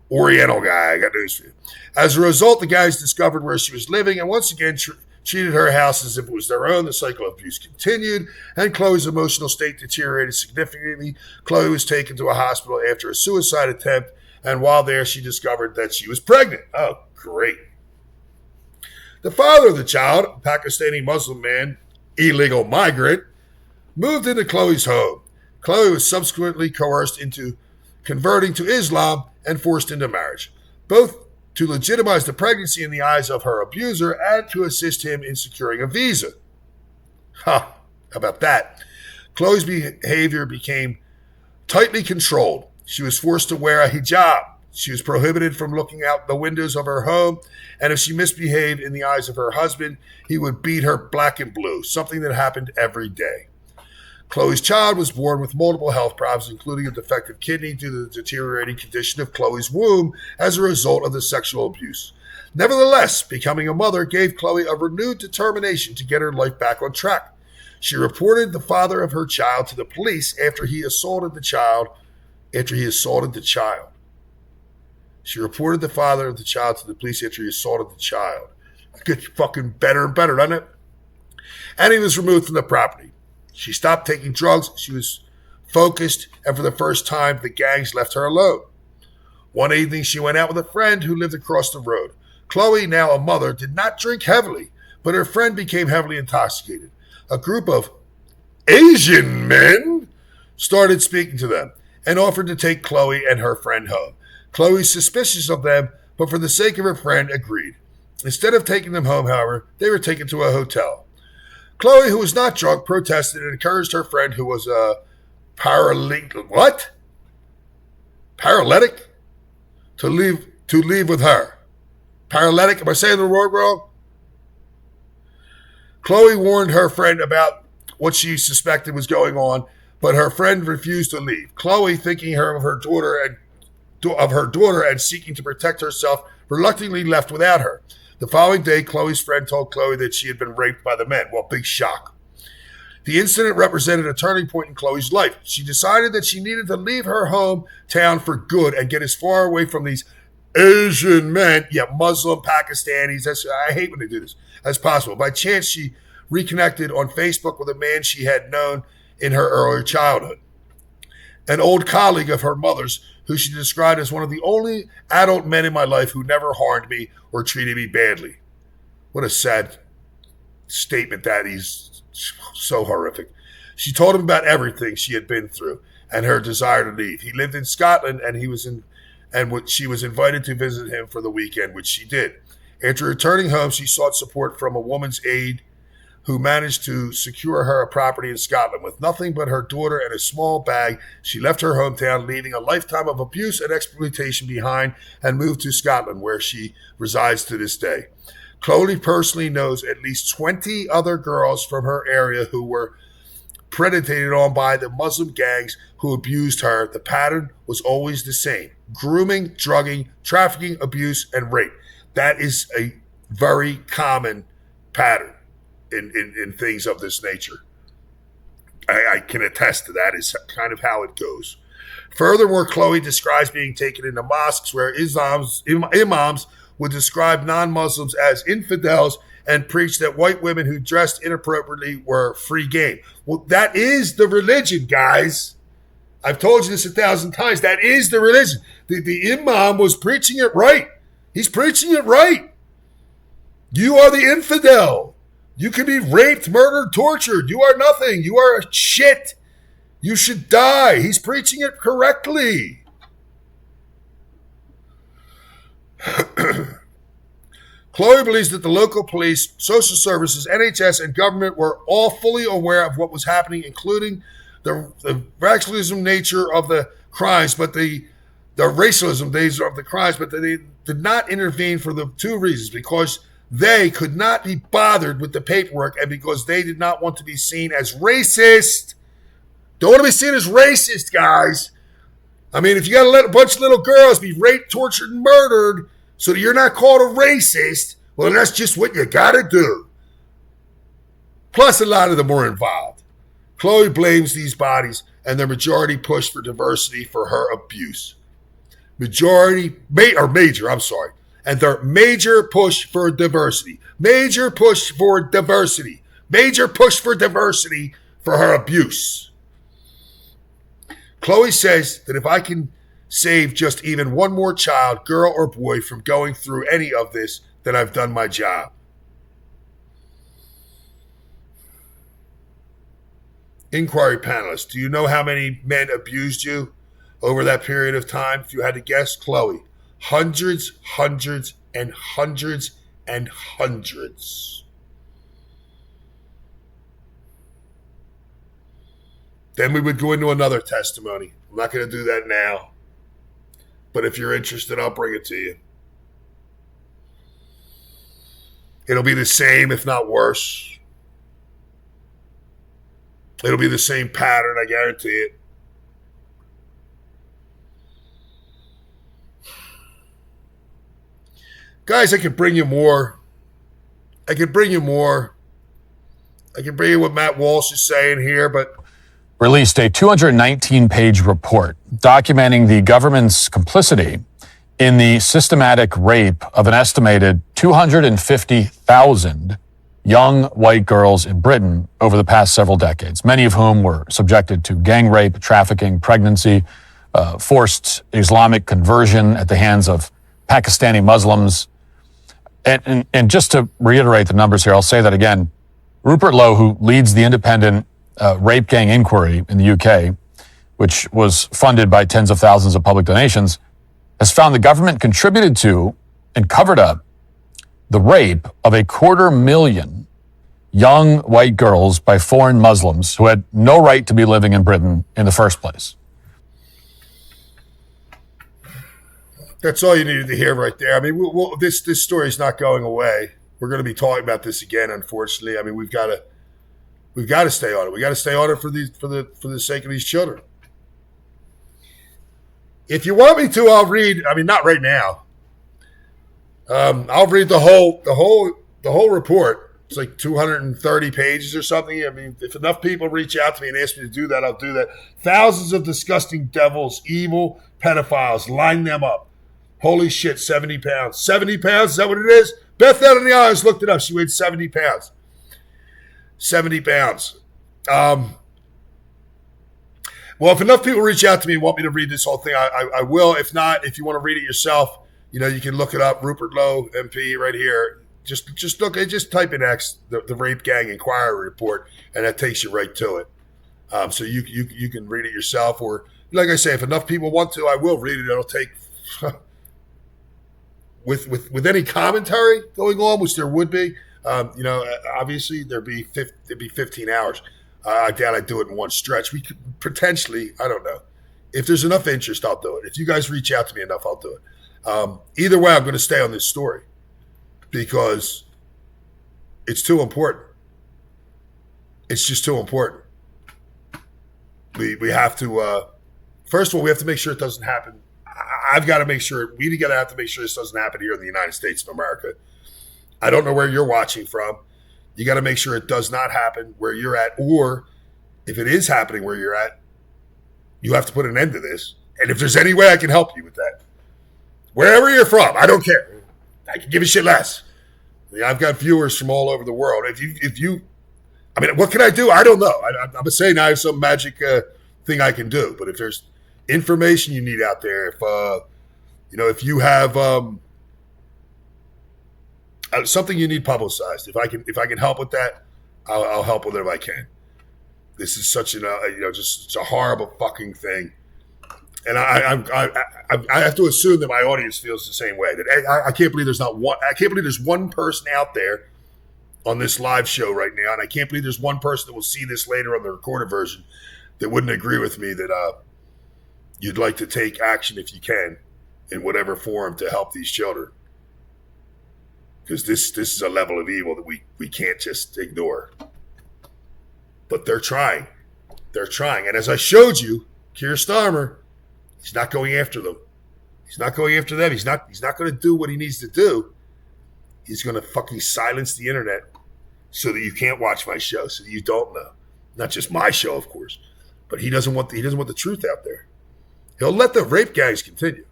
[SPEAKER 1] Oriental guy. I got news for you. As a result, the guys discovered where she was living and once again treated her house as if it was their own. The cycle of abuse continued, and Chloe's emotional state deteriorated significantly. Chloe was taken to a hospital after a suicide attempt, and while there, she discovered that she was pregnant. Oh, great. The father of the child, a Pakistani Muslim man, illegal migrant, moved into Chloe's home. Chloe was subsequently coerced into converting to Islam and forced into marriage, both to legitimize the pregnancy in the eyes of her abuser and to assist him in securing a visa. How about that? Chloe's behavior became tightly controlled. She was forced to wear a hijab. She was prohibited from looking out the windows of her home, and if she misbehaved in the eyes of her husband, he would beat her black and blue, something that happened every day. Chloe's child was born with multiple health problems, including a defective kidney due to the deteriorating condition of Chloe's womb as a result of the sexual abuse. Nevertheless, becoming a mother gave Chloe a renewed determination to get her life back on track. She reported the father of her child to the police after he assaulted the child. She reported the father of the child to the police after he assaulted the child. It gets fucking better and better, doesn't it? And he was removed from the property. She stopped taking drugs, she was focused, and for the first time, the gangs left her alone. One evening, she went out with a friend who lived across the road. Chloe, now a mother, did not drink heavily, but her friend became heavily intoxicated. A group of Asian men started speaking to them and offered to take Chloe and her friend home. Chloe, suspicious of them, but for the sake of her friend, agreed. Instead of taking them home, however, they were taken to a hotel. Chloe, who was not drunk, protested and encouraged her friend, who was a paralytic, to leave with her. Paralytic? Am I saying the word wrong? Chloe warned her friend about what she suspected was going on, but her friend refused to leave. Chloe, thinking of her daughter and seeking to protect herself, reluctantly left without her. The following day, Chloe's friend told Chloe that she had been raped by the men. Well, big shock. The incident represented a turning point in Chloe's life. She decided that she needed to leave her hometown for good and get as far away from these Asian men, Muslim, Pakistanis, I hate when they do this, as possible. By chance, she reconnected on Facebook with a man she had known in her earlier childhood, an old colleague of her mother's, who she described as one of the only adult men in my life who never harmed me or treated me badly. What a sad statement that is. So horrific. She told him about everything she had been through and her desire to leave. He lived in Scotland, and she was invited to visit him for the weekend, which she did. After returning home, she sought support from a woman's aide who managed to secure her a property in Scotland. With nothing but her daughter and a small bag, she left her hometown, leaving a lifetime of abuse and exploitation behind, and moved to Scotland, where she resides to this day. Chloe personally knows at least 20 other girls from her area who were predated on by the Muslim gangs who abused her. The pattern was always the same: grooming, drugging, trafficking, abuse, and rape. That is a very common pattern in things of this nature. I can attest to that. Is kind of how it goes. Furthermore, Chloe describes being taken into mosques where imams would describe non-Muslims as infidels and preach that white women who dressed inappropriately were free game. Well, that is the religion, guys. I've told you this 1,000 times. That is the religion. The imam was preaching it right. He's preaching it right. You are the infidel. You can be raped, murdered, tortured. You are nothing. You are shit. You should die. He's preaching it correctly. Chloe believes that the local police, social services, NHS, and government were all fully aware of what was happening, including the racialism nature of the crimes, but the racialism nature of the crimes, but they did not intervene for the two reasons: because they could not be bothered with the paperwork, and because they did not want to be seen as racist. Don't want to be seen as racist, guys. I mean, if you got to let a bunch of little girls be raped, tortured, and murdered so that you're not called a racist, well, then that's just what you got to do. Plus, a lot of them were involved. Chloe blames these bodies and their majority push for diversity for her abuse. And their major push for diversity. Major push for diversity. Major push for diversity for her abuse. Chloe says that if I can save just even one more child, girl or boy, from going through any of this, then I've done my job. Inquiry panelists, do you know how many men abused you over that period of time? If you had to guess, Chloe. Hundreds, hundreds, and hundreds, and hundreds. Then we would go into another testimony. I'm not going to do that now. But if you're interested, I'll bring it to you. It'll be the same, if not worse. It'll be the same pattern, I guarantee it. Guys, I could bring you more. I could bring you what Matt Walsh is saying here, but
[SPEAKER 21] released a 219-page report documenting the government's complicity in the systematic rape of an estimated 250,000 young white girls in Britain over the past several decades, many of whom were subjected to gang rape, trafficking, pregnancy, forced Islamic conversion at the hands of Pakistani Muslims. And just to reiterate the numbers here, I'll say that again. Rupert Lowe, who leads the independent rape gang inquiry in the UK, which was funded by tens of thousands of public donations, has found the government contributed to and covered up the rape of 250,000 young white girls by foreign Muslims who had no right to be living in Britain in the first place.
[SPEAKER 1] That's all you needed to hear right there. I mean, this story is not going away. We're going to be talking about this again, unfortunately. I mean, we've got to stay on it. We got to stay on it for the sake of these children. If you want me to, I'll read. I mean, not right now. I'll read the whole report. It's like 230 pages or something. I mean, if enough people reach out to me and ask me to do that, I'll do that. Thousands of disgusting devils, evil pedophiles, line them up. Holy shit, 70 pounds. 70 pounds? Is that what it is? Beth out in the eyes looked it up. She weighed 70 pounds. 70 pounds. Well, if enough people reach out to me and want me to read this whole thing, I will. If not, if you want to read it yourself, you can look it up. Rupert Lowe, MP, right here. Just type in X, the Rape Gang Inquiry Report, and that takes you right to it. So you can read it yourself, or like I say, if enough people want to, I will read it. It'll take with any commentary going on, which there would be. Obviously there'd be 15 hours. I doubt I'd do it in one stretch. We could potentially, I don't know. If there's enough interest, I'll do it. If you guys reach out to me enough, I'll do it. Either way, I'm going to stay on this story because it's too important. It's just too important. We have to, first of all, we have to make sure it doesn't happen. I've got to make sure, we together have to make sure this doesn't happen here in the United States of America. I don't know where you're watching from. You got to make sure it does not happen where you're at, or if it is happening where you're at, you have to put an end to this. And if there's any way I can help you with that, wherever you're from, I don't care. I can give a shit less. I've got viewers from all over the world. If you, I mean, what can I do? I don't know. I'm saying I have some magic thing I can do. But if there's information you need out there, if you have something you need publicized, if I can help with that, I'll help with it if I can. This is such it's a horrible fucking thing, and I have to assume that my audience feels the same way. That I can't believe there's not one. I can't believe there's one person out there on this live show right now, and I can't believe there's one person that will see this later on the recorded version that wouldn't agree with me that you'd like to take action if you can in whatever form to help these children. Because this is a level of evil that we can't just ignore. But they're trying. They're trying. And as I showed you, Keir Starmer, he's not going after them. He's not going after them. He's not going to do what he needs to do. He's going to fucking silence the internet so that you can't watch my show, so that you don't know. Not just my show, of course. But he doesn't want the truth out there. He'll let the rape gangs continue.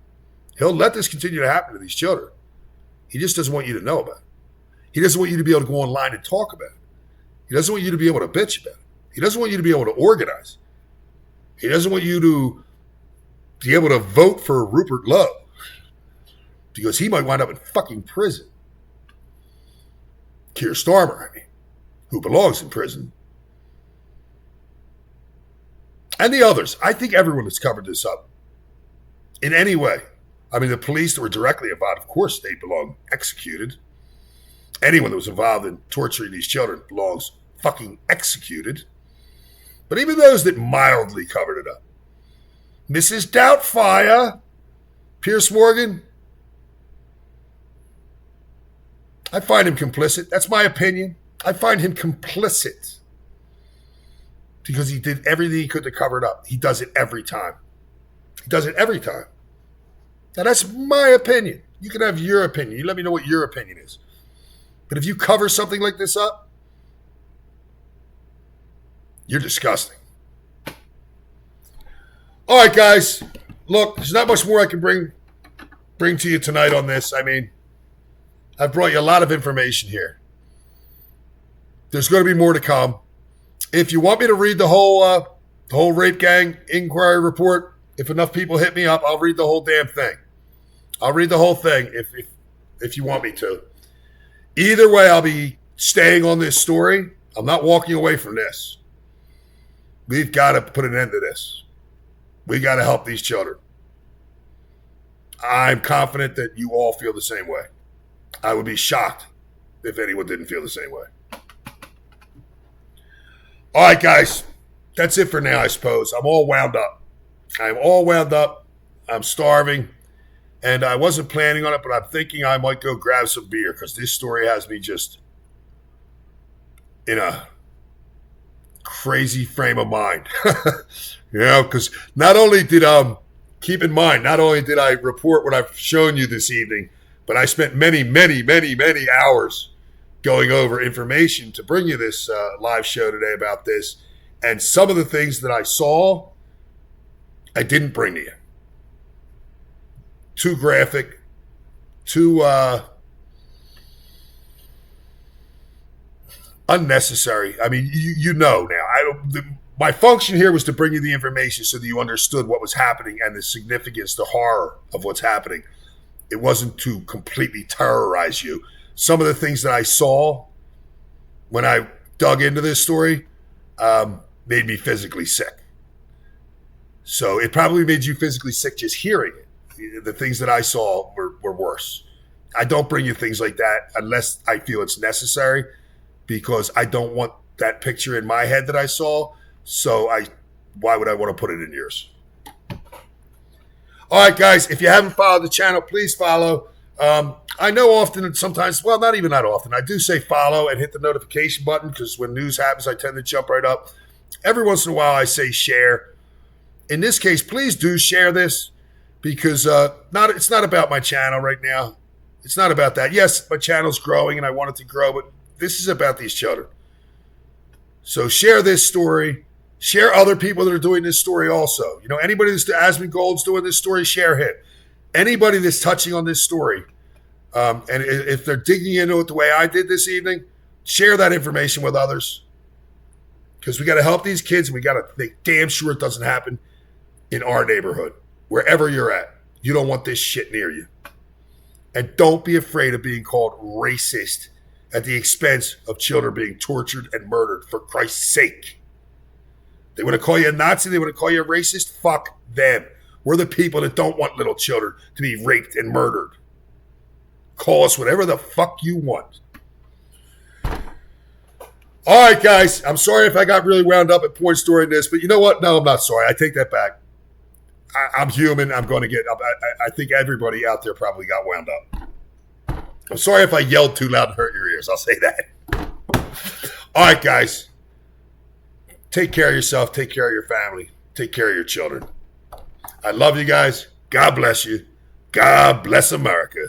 [SPEAKER 1] He'll let this continue to happen to these children. He just doesn't want you to know about it. He doesn't want you to be able to go online and talk about it. He doesn't want you to be able to bitch about it. He doesn't want you to be able to organize. He doesn't want you to be able to vote for Rupert Lowe because he might wind up in fucking prison. Keir Starmer, who belongs in prison. And the others. I think everyone has covered this up in any way. I mean, the police that were directly involved, of course, they belong executed. Anyone that was involved in torturing these children belongs fucking executed. But even those that mildly covered it up. Mrs. Doubtfire, Pierce Morgan, I find him complicit. That's my opinion. I find him complicit because he did everything he could to cover it up. He does it every time. He does it every time. Now, that's my opinion. You can have your opinion. You let me know what your opinion is. But if you cover something like this up, you're disgusting. All right, guys. Look, there's not much more I can bring to you tonight on this. I mean, I've brought you a lot of information here. There's going to be more to come. If you want me to read the whole rape gang inquiry report, if enough people hit me up, I'll read the whole damn thing. I'll read the whole thing if you want me to. Either way, I'll be staying on this story. I'm not walking away from this. We've got to put an end to this. We got to help these children. I'm confident that you all feel the same way. I would be shocked if anyone didn't feel the same way. All right, guys. That's it for now, I suppose. I'm all wound up. I'm starving. And I wasn't planning on it, but I'm thinking I might go grab some beer because this story has me just in a crazy frame of mind. Because not only did keep in mind, not only did I report what I've shown you this evening, but I spent many, many, many, many hours going over information to bring you this live show today about this. And some of the things that I saw, I didn't bring to you. Too graphic, too unnecessary. I mean, you know now. My function here was to bring you the information so that you understood what was happening and the significance, the horror of what's happening. It wasn't to completely terrorize you. Some of the things that I saw when I dug into this story, made me physically sick. So it probably made you physically sick just hearing it. The things that I saw were worse. I don't bring you things like that unless I feel it's necessary, because I don't want that picture in my head that I saw. So why would I want to put it in yours? All right, guys, if you haven't followed the channel, please follow. I know often, sometimes, well, not even that often, I do say follow and hit the notification button, because when news happens, I tend to jump right up. Every once in a while, I say share. In this case, please do share this, because it's not about my channel right now. It's not about that. Yes, my channel's growing and I want it to grow, but this is about these children. So share this story. Share other people that are doing this story also. You know, anybody that's Asmongold's doing this story, share him. Anybody that's touching on this story, and if they're digging into it the way I did this evening, share that information with others. Because we got to help these kids, and we got to make damn sure it doesn't happen in our neighborhood. Wherever you're at, you don't want this shit near you. And don't be afraid of being called racist at the expense of children being tortured and murdered, for Christ's sake. They want to call you a Nazi, they want to call you a racist, fuck them. We're the people that don't want little children to be raped and murdered. Call us whatever the fuck you want. All right, guys, I'm sorry if I got really wound up at points during this, but you know what? No, I'm not sorry. I take that back. I'm human. I'm going to get up. I think everybody out there probably got wound up. I'm sorry if I yelled too loud and hurt your ears. I'll say that. All right, guys. Take care of yourself. Take care of your family. Take care of your children. I love you guys. God bless you. God bless America.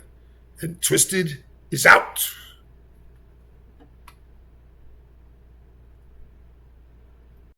[SPEAKER 1] And Twisted is out.